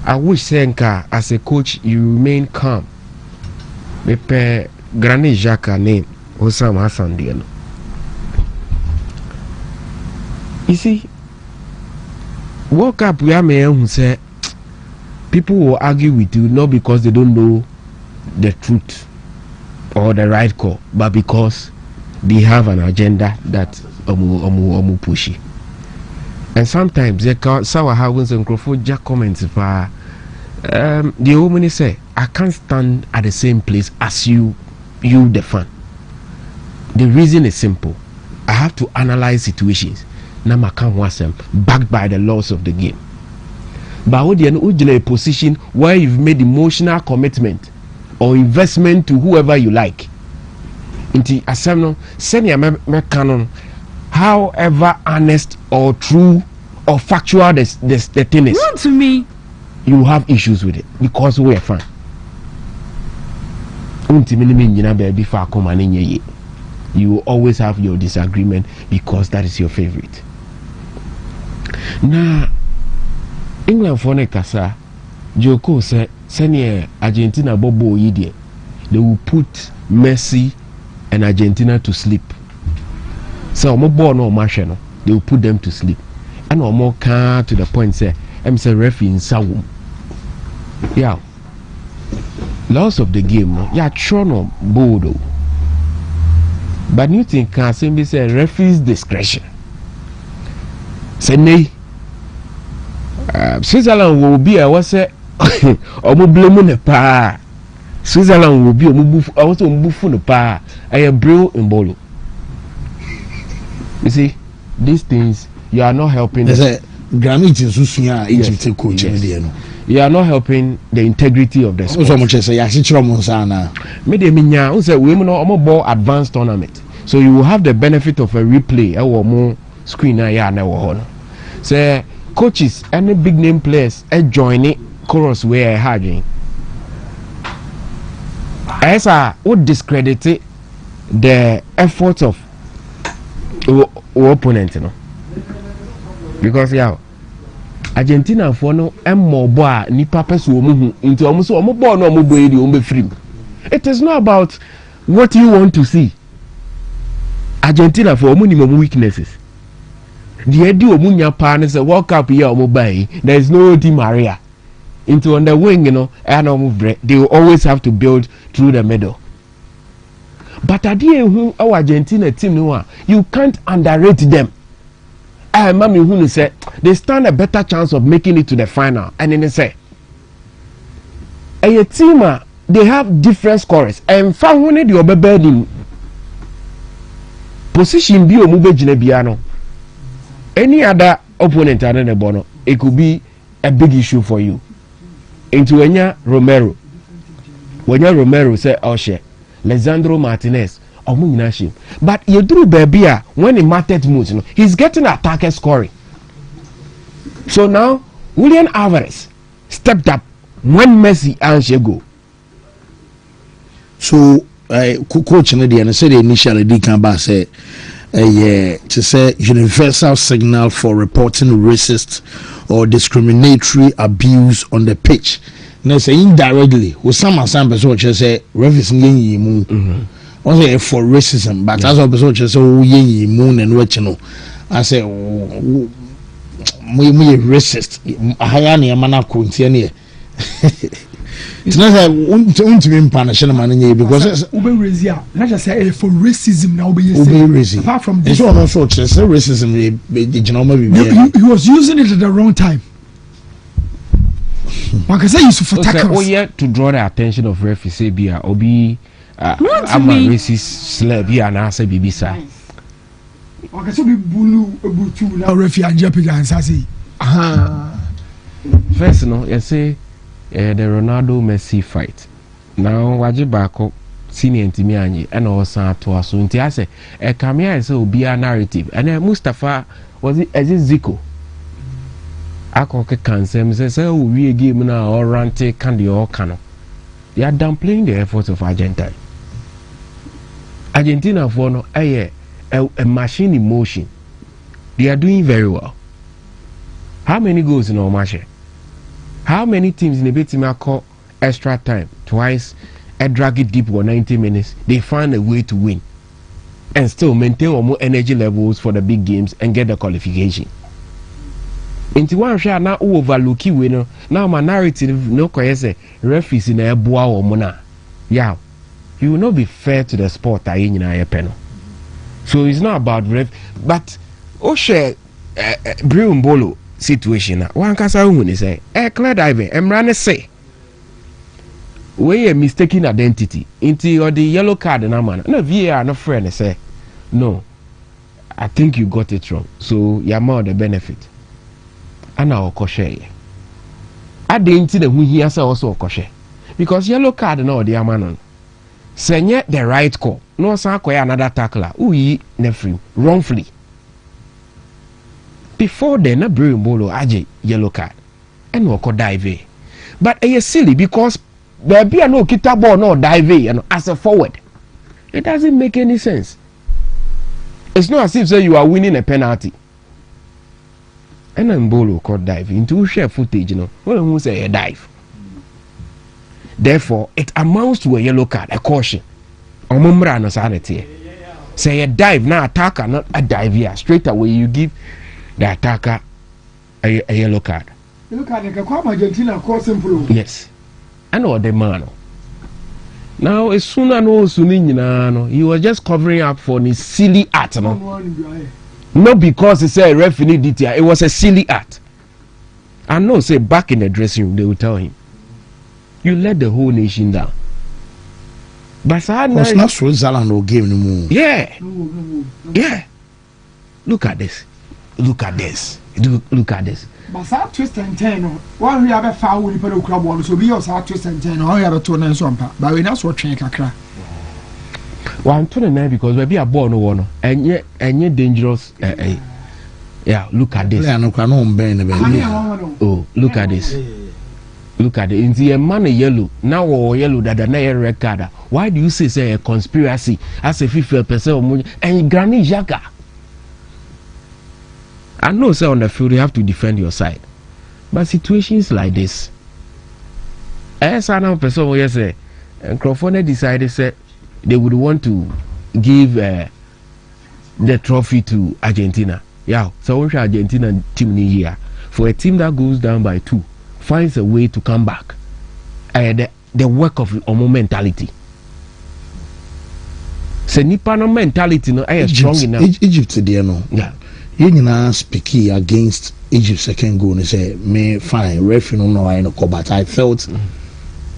I wish Senka as a coach you remain calm. Me pe Granit Xhaka name Osam Hassan Diano. You see, World Cup we are who say people will argue with you not because they don't know the truth or the right call, but because they have an agenda that omu pushy. And sometimes they can't sour having some Jack comments for the woman say I can't stand at the same place as you the fan. The reason is simple. I have to analyze situations. Now I can't watch them backed by the laws of the game. But when you're in a position where you've made emotional commitment or investment to whoever you like, into assembly, send your canon, however honest or true or factual the thing is, Wontumi, you have issues with it because we're fan. You will always have your disagreement because that is your favorite. Now, England for Nekasa, Joko said, Senior Argentina Bobo Yidie. they will put Messi and Argentina to sleep. So omo ball no omo no, they will put them to sleep. And omo can to the point say, I'm say referee in Sawum. Yeah. Loss of the game, no, yeah, no bold. But you think can simply say referee's discretion. Say nay. Switzerland will be a was say omo blame ne pa. Switzerland will be also mbufu no pa. I brew in bolo. You see, these things you are not helping. Granit in Susunya Egypt coach. You are not helping the integrity of the sport. We know more advanced tournament, so you will have the benefit of a replay or more screen. Say coaches, any big name players, join it. Chorus where I had as I would discredit the efforts of opponent, you know, because Argentina for no more boy ni papas into almost born no more free. It is not about what you want to see. Argentina for minimum weaknesses. The idea of Munya Pan is a World Cup here or mobile. There is no Di Maria. Into on the wing, you know, and they will always have to build through the middle. But idea who our Argentina team you can't underrate them. Mami who said they stand a better chance of making it to the final, and then they say a team they have different scorers and found when they are bedding position be biano. Any other opponent other than Bono, it could be a big issue for you. Into Wenya Romero said, "Oh shit, Lisandro Martinez." But you do baby when he mattered most, you know, he's getting attacker scoring. So now Julian Alvarez stepped up when Messi and go. So coach and said initially Dikamba said to say universal signal for reporting racist or discriminatory abuse on the pitch. Now say indirectly with some person say referencing also for racism, but as also just so ye moon and what you know. I say we racist. Hayani amana kuntiani. It's not that Wontumi punishing man because not just say for racism now be apart from this one also just racism he was using it at the wrong time. One can say used for tackles. Oh yeah, to draw the attention of referee say be obi I'm a racist slave here and I say Bibisa. Okay, so be bulu butu now referee and Japan and say first no you say the Ronaldo Messi fight. Now wajibako senior ntimi anyi and also to us so nti ase kamia say obi a narrative and Mustafa was it as Zico akoke kansem say we game na or rante can the all cano. They are downplaying the efforts of Argentina. Argentina for no a machine in motion. They are doing very well. How many goals in our match? How many teams in the bit call extra time twice and drag it deep for 90 minutes? They find a way to win and still maintain more energy levels for the big games and get the qualification. Into one share now overlook you know now my narrative no say referees in a boa or mona. Yeah, you will not be fair to the sport I in a panel. So it's not about ref, but share Brian Bolo situation. One can say, clear diving, Emrane say, we a mistaken identity into the yellow card and man. No, VAR, no friend, say, no, I think you got it wrong. So you're more the benefit. And now koshe. I didn't see the who he has also koshe. Because yellow card no the amanon. Senye the right call. No sa koya another tackler. Uyi nefrim. Wrongfully. Before then a Brian Bolo aje yellow card. And wako dive. But it's silly because there be no kita ball no dive you know, as a forward. It doesn't make any sense. It's not as if say you are winning a penalty. And then Bolo could dive into share footage, you know. Well, who say a dive? therefore it amounts to a yellow card, a caution. Omumra no sanity. Say a dive now, attacker not a dive here. Straight away you give the attacker a yellow card. Look at the Argentina cross simple. Yes. I know the man. Now as soon as no Sunin, he was just covering up for his silly act. Not because he said referee detail, it was a silly act. I know, say back in the dressing room, they will tell him, you let the whole nation down. But it's not Switzerland or game no more. Yeah. Yeah. Look at this. Look at this. Look at this. But that twist and turn, one we have a foul with the club, so we also have twist and turn, or you have a turn and so on. But we not what train crack. Well, I'm 29 because we are born one, and yet dangerous. Yeah, look at this. Oh, look at this. Look at it. In the man yellow, now or yellow that the near red card. Why do you say a conspiracy as a 50% and Granny Jaka? I know, sir, on the field you have to defend your side, but situations like this, as I know, person will say, and Crawford decided said they would want to give the trophy to Argentina. Yeah, so Argentina team here for a team that goes down by 2 finds a way to come back. The work of Omo mentality. Se nipa no mentality no I strong enough. Egypt there no. Yeah. You know speaking against Egypt's second goal and say me fine referee no I know but I felt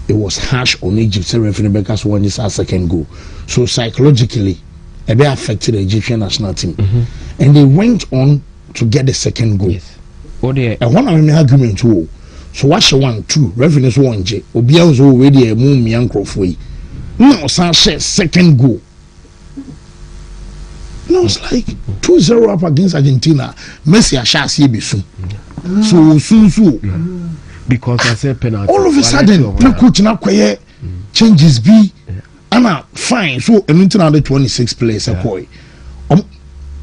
it was harsh on Egypt say referee because one is our second goal. So psychologically it be affected the Egyptian national team. And they went on to get the second goal. Yes. And one of my argument too. So watch 1, 2 referees 1 J. Obia was already a moon me uncle for you. No, second goal. No, it's like 2-0 up against Argentina. Messi Ashasi be soon. So. Because I said penalty. All of a sudden, the coach now quiet changes B. And fine. So anything under 26 players a boy.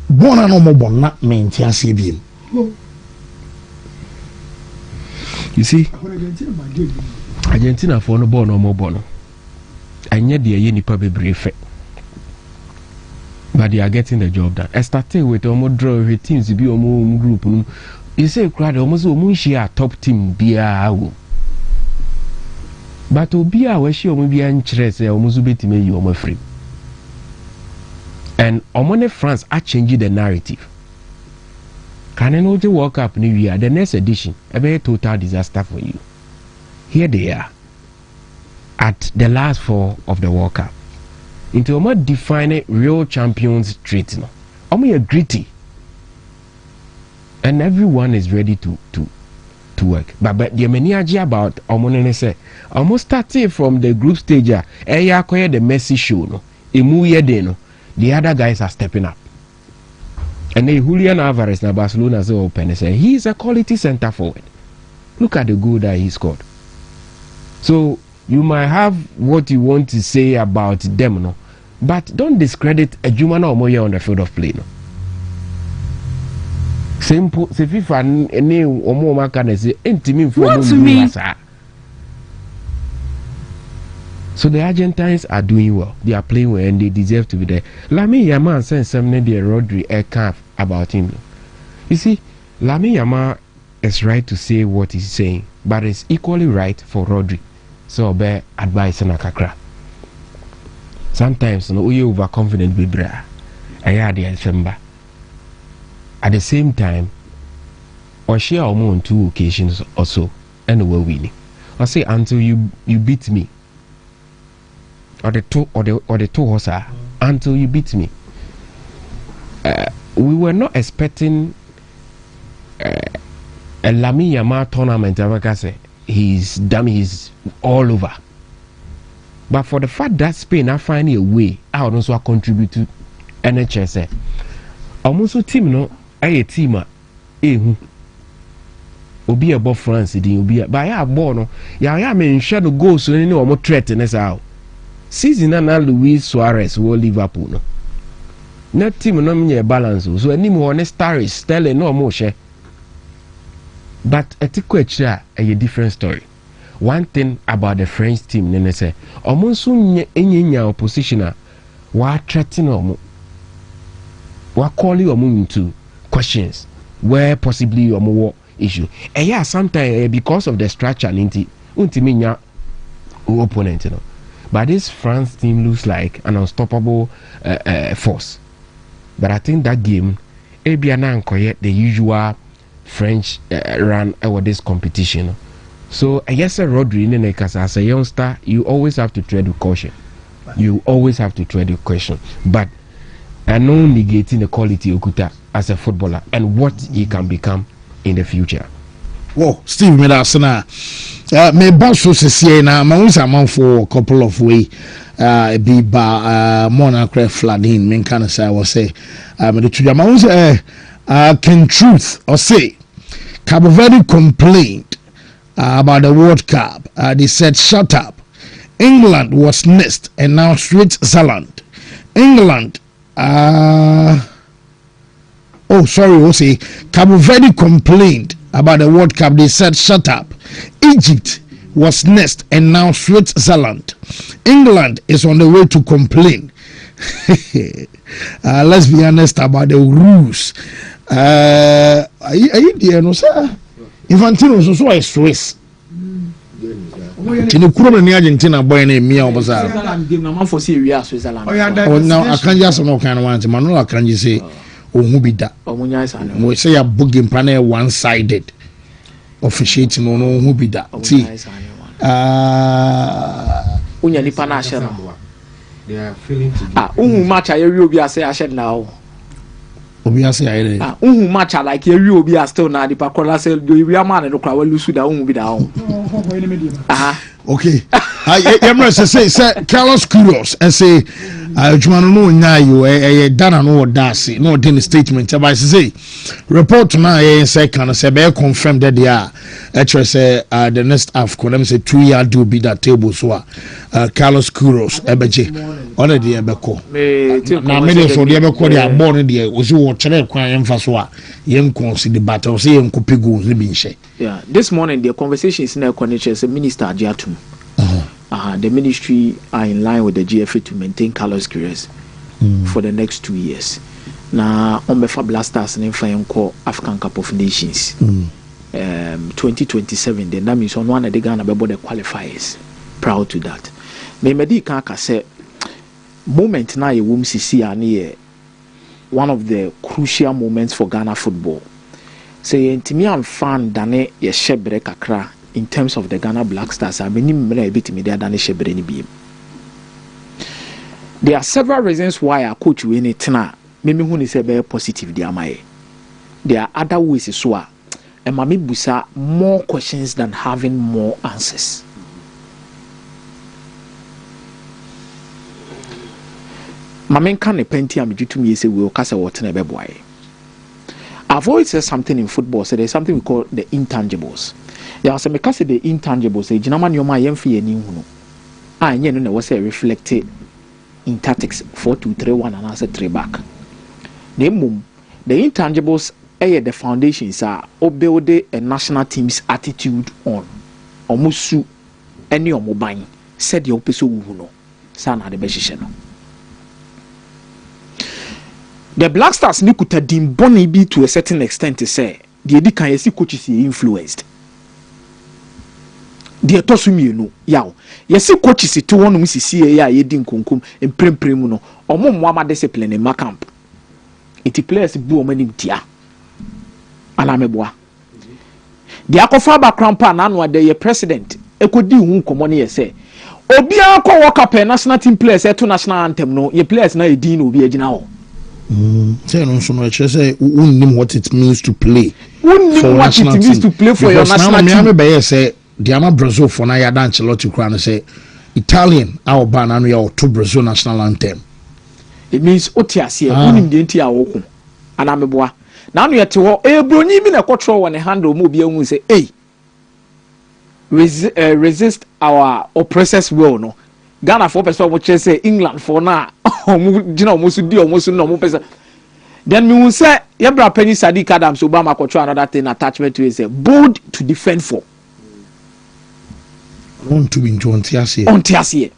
Born and no more not mean TSB. You see, Argentina for no born no more born. And yet they are nipa be brief. But they are getting the job done. I started with almost draw with teams to be almost group. You say crowd almost share top team be a but to be a wish you be interested almost be to me you are free. And Omone France are changing the narrative. Can I know the World Cup New Year, the next edition, a very total disaster for you. Here they are at the last 4 of the World Cup. Into a more defining real champions trait. No, a gritty. And everyone is ready to work. But the many about Omone say almost starting from the group stage, the Messi show no. The other guys are stepping up. And then Julian Alvarez na Barcelona is open and say he is a quality center forward. Look at the goal that he scored. So you might have what you want to say about them, no, but don't discredit a Jumana Omoye on the field of play, no. Simple. Se FIFA any Omo maka say intimi for So the Argentines are doing well. They are playing well and they deserve to be there. Lamine Yamal said something the Rodri aircraft about him. You see, Lamine Yamal is right to say what he's saying, but it's equally right for Rodri. So be advice na kakra. Sometimes no you overconfident be bra. Aya de December. At the same time, or share on 2 occasions or so, and we're winning. I say until you beat me. Or the two horses until you beat me. We were not expecting a Lamine Yamal tournament. I say he's all over. But for the fact that Spain are finding a way, I would also contribute to NHS. Almost team no, a team obi above France di obi but I born no ya mention the goals so any omo threat in how season na Luis Suarez will Liverpool no na team no me balance so any more stars Sterling no mo share but etiko a different story one thing about the French team ne say almost enya opposition a wa threaten omo wa call you into questions where possibly omo issue yeah sometimes because of the structure ninti untimi nya opponent, you know. But this France team looks like an unstoppable force. But I think that game the usual French run over this competition. So I guess Rodri as a youngster, you always have to tread with caution. But I know negating the quality of Okuta as a footballer and what he can become in the future. Whoa, Steve Medasana. Me boss so say na ma won am for a couple of way be ba monacre flooding men can say was say me the tuja ma won say can truth or say Cabo Verde complained about the World Cup. They said shut up. England was next and now Switzerland. England Cabo Verde complained about the World Cup. They said shut up. Egypt was next and now Switzerland. England is on the way to complain. Let's be honest about the rules. Are you there, no sir? Infantino is also a Swiss. Tini kuro ni Argentina boy na emi oboza. Switzerland game na man for see we are Switzerland. Oh now I can't just no kind of want Manuel can you say ohun bi da. Omunya isa no. Mo say ya booking plan one sided. Officiating no ohun bi da. See. Unya nipa na ahye no. They are feeling to ohun match ayewi obi ase ahye now. Obi ase aye. Ohun match like ayewi obi ase still na nipa kola say we are man no kwa we lusu da ohun bi da ho. Okay. Yemra say Carlos Queiroz and say Jumano no nya you dana no dasi no den statement about say report na say can say be confirm that they are actually say the next AFCON them say 2-year do be that table so Carlos Queiroz ebeje on the ebeko na me so the ebeko the born there o so wo kire kwan emfa so a yen consider battle say yen kopi goals ni bi nhye. Yeah, this morning the conversation is now connected to Minister Ajatum. The ministry are in line with the GFA to maintain Carlos Queiroz for the next 2 years. Now, on Befa Blasters and Fayanko African Cup of Nations 2027, then that means on one of the Ghana about the qualifiers. Proud to that. Memedi Kaka said, moment now, you won't see one of the crucial moments for Ghana football. Say, Intimi and fan Dane Yeshebre Kakra. In terms of the Ghana Black Stars, there are several reasons why our coach win it now. Maybe when is a very positive, there are other ways as well. And Mami Busa more questions than having more answers. Mami can a plenty am due to me say we will cast a water never boy. I've always said something in football, so there's something we call the intangibles. Yeah, so because the intangibles, the Jinaman Yoma Yemfi and Yuno. I know was a reflected in tactics 4-2-3-1 and answer 3 back. The intangibles are the foundations are build a national team's attitude on Omusu any omobine said the opeso uno sana the beshisheno. The Black Stars nikuta dimboni be to a certain extent to say the edikan yesi coaches influenced. The tosumi no yaw yesi coaches to one musisi ya yedi nkonkom emprempren mu no omo moama discipline in camp iti players bu omani dia anameboa the akofa background pa na no the president ekodi hu nkomo ne yese obi akọ world cup national team players to national anthem no ye players na edin obi agina ho say no so no say unnim what it means to play for your national team be say Diama Brazil for na yada Ancelotti kura say Italian our ban anu ya to Brazil national anthem. It means otiasie unim de ntia wo anameboa na anu yete wo ebroni bi na control one handle mo bi ehun say hey resist our oppressors will no Ghana for person wo che say England for na omu gina omu su di omu su no omu person then me will say yebra penny Sadiq Adams Obama control another thing attachment to is bold to defend for. Ontiasie.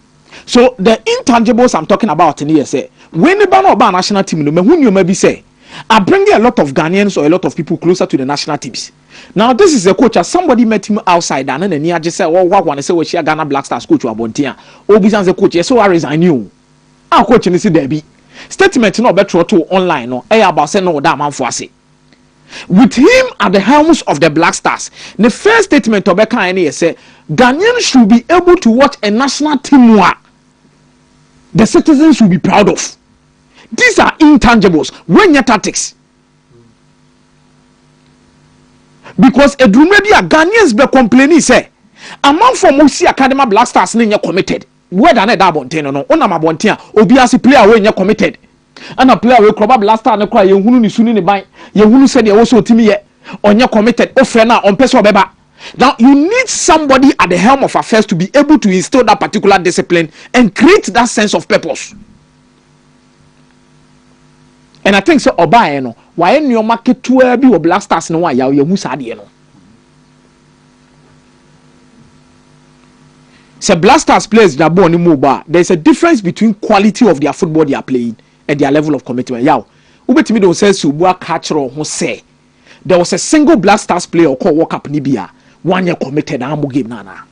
So the intangibles I'm talking about in here say when the banner about national team no who you maybe say are bringing a lot of Ghanaians or a lot of people closer to the national teams. Now this is a coach as somebody met him outside and then he just said, "Oh, what want to say we share Ghana Black Stars coach Abontia." Obisan's the coach, so I resign you. Our coach in the be statement no better to online no. About say no that man for say. With him at the helms of the Black Stars, the first statement of Bekani say Ghanaians should be able to watch a national team war the citizens will be proud of. These are intangibles when your tactics. Because a maybe a Ghanaians be complaining say among for Musi Academy Black Stars name committed. Whether na that bonten no on am bonten obi as player when you committed. And a player we club Black Star no cry ye hunu ni suni ni ban ye hunu said ye also timi ye onye committed ofre na on person obeba. Now you need somebody at the helm of affairs to be able to instill that particular discipline and create that sense of purpose. And I think so oba no why new market to be o Black Stars no why ya hu sade no. So Black Stars players that born in mobile, there's a difference between quality of their football they are playing and their level of commitment. Yaw, ubetimi don say Subua catcher who say there was a single Black Stars player called World Cup Nibia 1 year committed and game nana.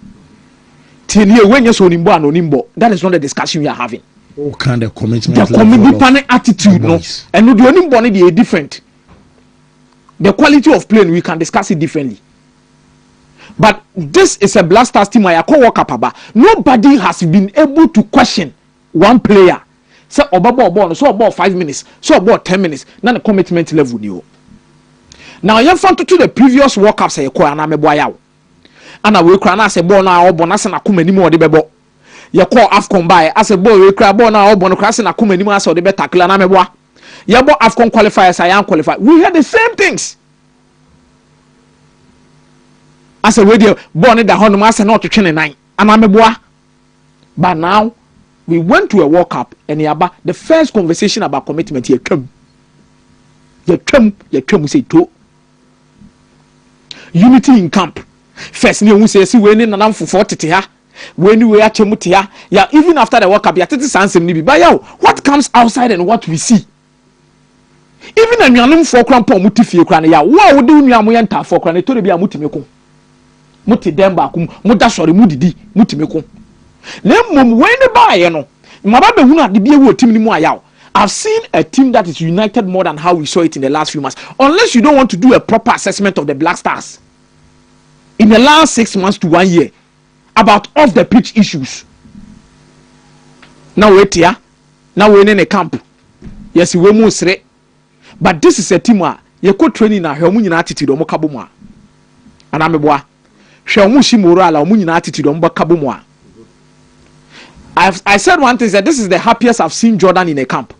Till you when you so nimbo and onimbo, that is not the discussion we are having. What kind of commitment? The commitment attitude, no, and no doing bonny they different. The quality of playing we can discuss it differently. But this is a Black Stars team I call World Cup. Nobody has been able to question one player. So about 5 minutes, so about 10 minutes. Now the commitment level new. Now you found to the previous World Cups say ko ana meboa yawo. Ana we kra na say ball na obo se na kuma ni mo de bebo. You call AFCON by as a ball we kra ball na obo no kra se na kuma ni mo as o de be tackle na meboa. You bo AFCON qualifiers I am qualified. We had the same things. As a radio born in the Honda Master not to 29 and I'm a boy. But now we went to a World Cup and the first conversation about commitment here come. You say to unity in camp. First you say see when in for 40 here. When we are chemutia, yeah, even after the World Cup, yeah, but yo, what comes outside and what we see. Even a young for cramp muti cran, yeah, what would do Yamuyanta for cran to be a mutimiko. Muti demba kum muda sorry mudidi mutimeko lemmom when the buy you know mababe huna de bie wo team ni mu ayaw. I've seen a team that is united more than how we saw it in the last few months, unless you don't want to do a proper assessment of the Black Stars in the last 6 months to 1 year about off the pitch issues. Now wait here, now we're in a camp, yes we mu sre, but this is a team where you could training na hwe mu nyina attitude o mo kabo mu a ana meboa. I said one thing that this is the happiest I've seen Jordan in a camp.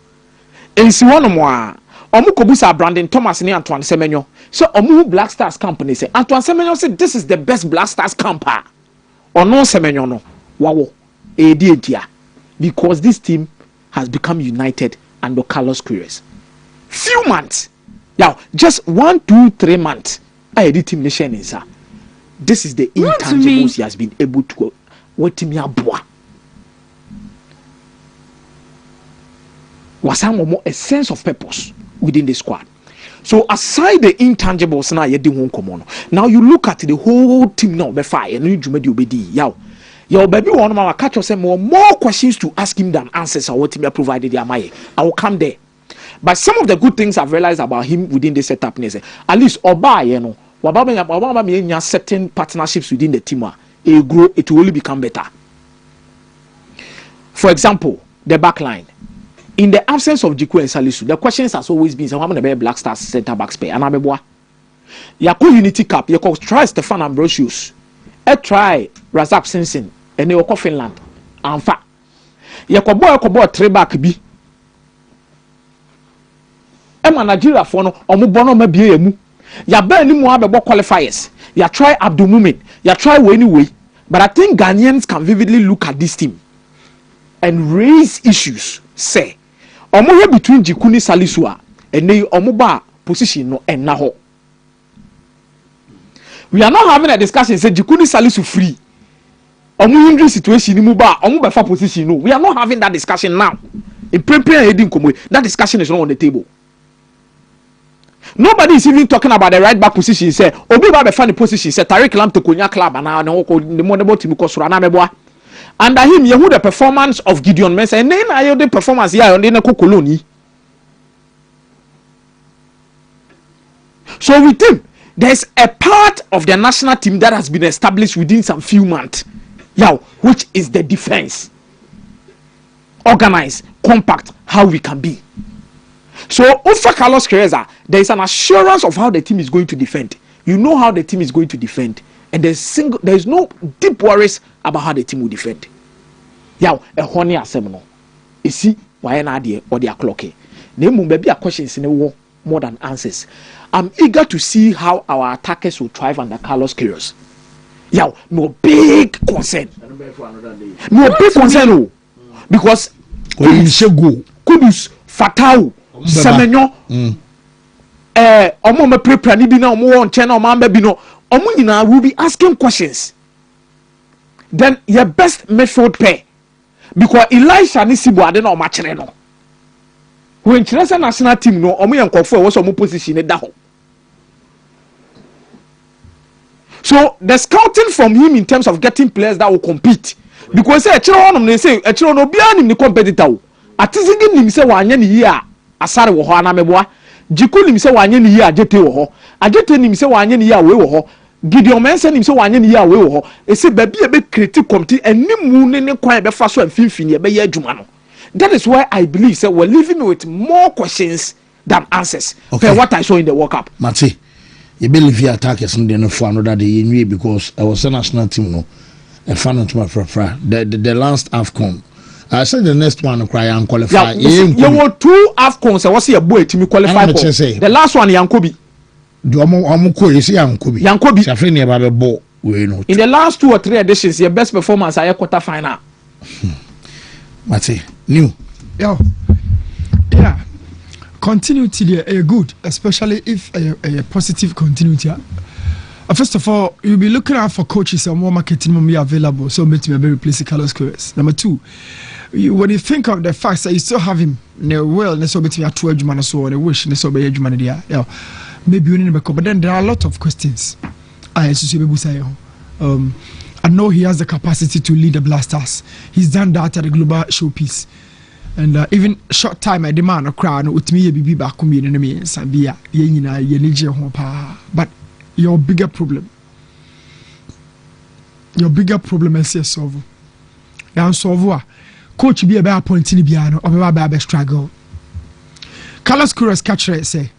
And see one more. Omukobusa Brandon Thomas and Antoine Semenyo. So Omu Black Stars company say Antoine Semenyo said this is the best Black Stars camper. Or no Semenyo no. Wow. Because this team has become united under Carlos Queiroz. Few months. Yeah, just 1, 2, 3 months. I did team mission in sir. This is the intangibles he has been able to what me aboa. Was a sense of purpose within the squad. So aside the intangibles now you won't come on. Now you look at the whole team now be fire and you made obedi. Yo baby one man catch us more questions to ask him than answers or what he provided the amaye. I will come there. But some of the good things I've realized about him within the setup is at least Oba, you know. Certain partnerships within the team it grow, it will only become better. For example, the back line. In the absence of Jiku and Salisu, the questions has always been so how many Black Stars center back spare and Ameboa. Yako Unity Cup, you try Stefan Ambrosius, try Razak Simpson, and you call Finland. En fact, Yako 3 back B. Emma Nigeria for no Omubono Mabiemu. Ya burn him more qualifiers. Ya try Abdul Mumin. Ya try anyway. But I think Ghanaians can vividly look at this team and raise issues. Say, omo between Jikuni Salisua and they omoba position no and naho. We are not having a discussion. Say Jikuni Salisu free. omu injury situation mu ba omu be fa position no we are not having that discussion now in prepare heading komo that discussion is not on the table. Nobody is even talking about the right back position. Say obi ba be fa the position say Tariq Lamptey konya club and na ko the money team ko sura na meboa. Under him you the performance of Gideon Mensah and then I the performance here on the Koloni. So with him there's a part of the national team that has been established within some few months. Yeah, which is the defense. Organized, compact, how we can be. So, over Carlos Queiroz, there is an assurance of how the team is going to defend. You know how the team is going to defend, and there is no deep worries about how the team will defend. Yeah, a honey assembly. You see, why an idea or the clock? Name maybe a questions in a war more than answers. I'm eager to see how our attackers will thrive under Carlos Queiroz. Yeah, no big concern. No big concern, because Kudus, Fatau, Semenyo, omo me prepare ni bi na omo won chen na omo amba bi no omo nyina will be asking questions. Then your best midfield pair, because Elisha ni Sibo ade na omo kire no. When Chelsea national team no omo yen kofo e wo so omo position da ho. So the scouting from him in terms of getting players that will compete, because say chiro onom ne say chiro no bia nim ni competitor o atizigi nim say wanye ni yi a asare wo ho anameboa jiku nim say wanye ni yi a jete wo ho ajete nim say wanye ni yi a we wo ho Gideon Mensah nim say wanye ni yi a we wo ho e say ba bia be create committee animu ne kwan be fa so amfimfini e be ye adwuma no. That is why I believe say we're leaving with more questions than answers. Okay, what I saw in the World Cup. Mate, you believe the attackers in the for another day in because I was a national team no a fan to my friend. The last AFCON. I said the next one cry and qualify. You were 2 AFCONs. I was a boy to me qualify for. The last one Yankobi. Do Amuko is Yankobi. Yankobi. Safini about a ball. In the last 2 or 3 editions, your best performance I quarter final. Mate, new. Yeah. Continuity there good, especially if a positive continuity. First of all, you'll be looking out for coaches and more marketing will be available, so make me replace Carlos Queiroz. Number 2, when you think of the fact that you still have him, well, so between 12 man or so, and wish, so be human there. Maybe you need to but then there are a lot of questions. I know he has the capacity to lead the Blasters. He's done that at the global showpiece. And even short time I demand a crowd with me be back on me in me Sabia yenina but your bigger problem is solve. Now solve coach be about pointing piano or about struggle. Carlos Queiroz catcher say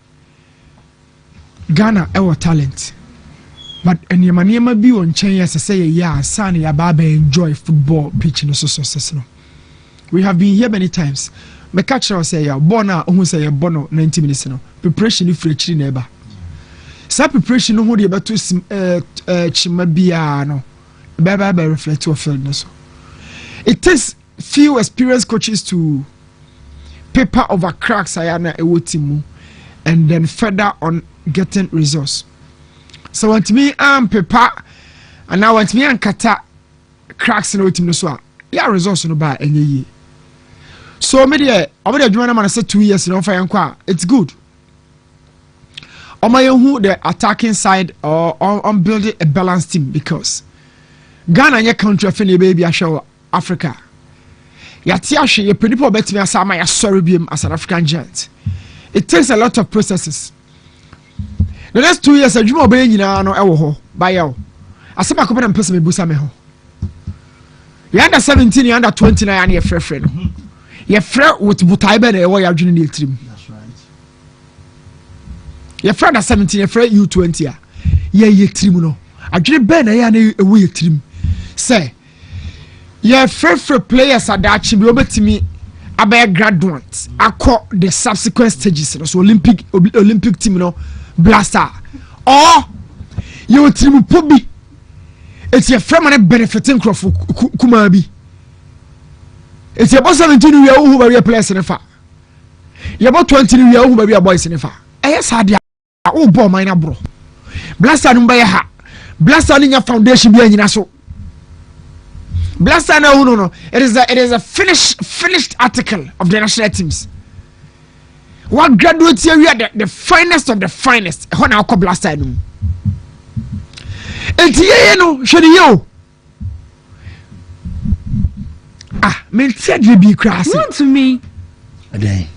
Ghana our talent. But any maniema be on chain as I say yeah son ya baba enjoy football pitching so success no. We have been here many times. Me catch us say ya born who say ya born 90 minutes no. Preparation if free neighbor. Sa preparation no hold about to chima bia no. Baba reflect to field no so. It takes few experienced coaches to paper over cracks ayana ewotimu and then further on getting results. So want me paper and now want me kata cracks no team no so. Yeah results no ba enye. So media over the join man say 2 years no fire nkwa it's good. Who the attacking side or on building a balanced team because Ghana nye country afeni baby asho Africa. Yati ashe ye predipo betimi asama ya sorry biem as an African giant. It takes a lot of processes. The next 2 years adwuma obey nyina no ewo ho ba yawo. Asema ko be na mpese me busa me ho. You under 17, you under 29 and you're free no. You're free with Butaibe na ewo ya adwene na etrim. That's right. You're free under 17, you're free U20 a. Ye trim no. Adwene be na ya na ewo ye trim. Say you're free players at that chibi obetimi abe graduates akọ the subsequent stages so Olympic team no blaster or you trim pobi. It's your friend and benefiting crop for Kumabi. It's about 17 years old who are players in the far. You're about 20 years old who are boys in the far. Yes, I did. Oh, boy, mine, bro. Blast on by a hat. Blast on in your foundation being in so. Blaster no. It is a finished article of the national teams. What graduates here we are the finest of the finest. How now call Blaster no. And no, should you? Men said you be crazy. Not to me. Again.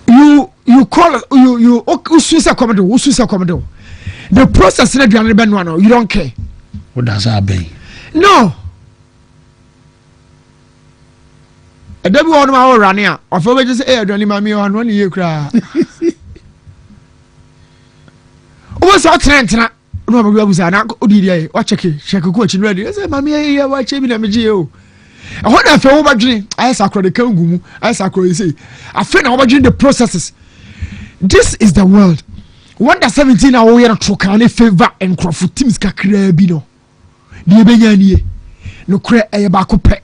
You call you suicide commando. The process in the you don't care. What does that be? No. A devil on my run here. Or for just air, don't my me on 1 year cry. What's our trend? No, I was an uncle. Watch a coach ready. I said, Mammy, watch him in a MGO. I want to feel about dream. I sacred the Kangu. I sacred say. I feel about the processes. This is the world. 17 hour year truck and favor and Crawford teams Kakrabino. The Benyani. No credit a backup pet.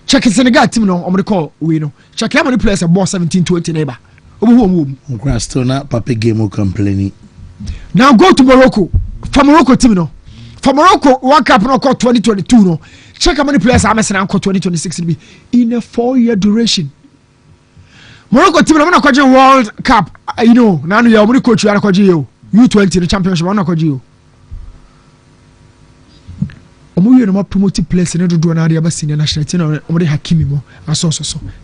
Check in Senegal team on the call. We know. Check how many players have bought 17-20 neighbor. Still not Papa Game complaining. Now go to Morocco. For Morocco team no. For Morocco, World Cup no call 2022 no. Check how many players are missing uncle 2026 be in a 4-year duration. Morocco team no call World Cup. You know, now you are coach you are call you U20 the championship no call you. Omo no promote players in do na area senior national team omo de Hakimi mo aso.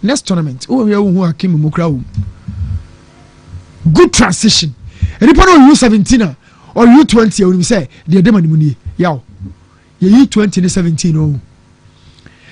Next tournament, we who Hakimi mo kra. Good transition. And if you know U17 or U20, you will say, the demon money. Yow. You U20 and 17. Oh.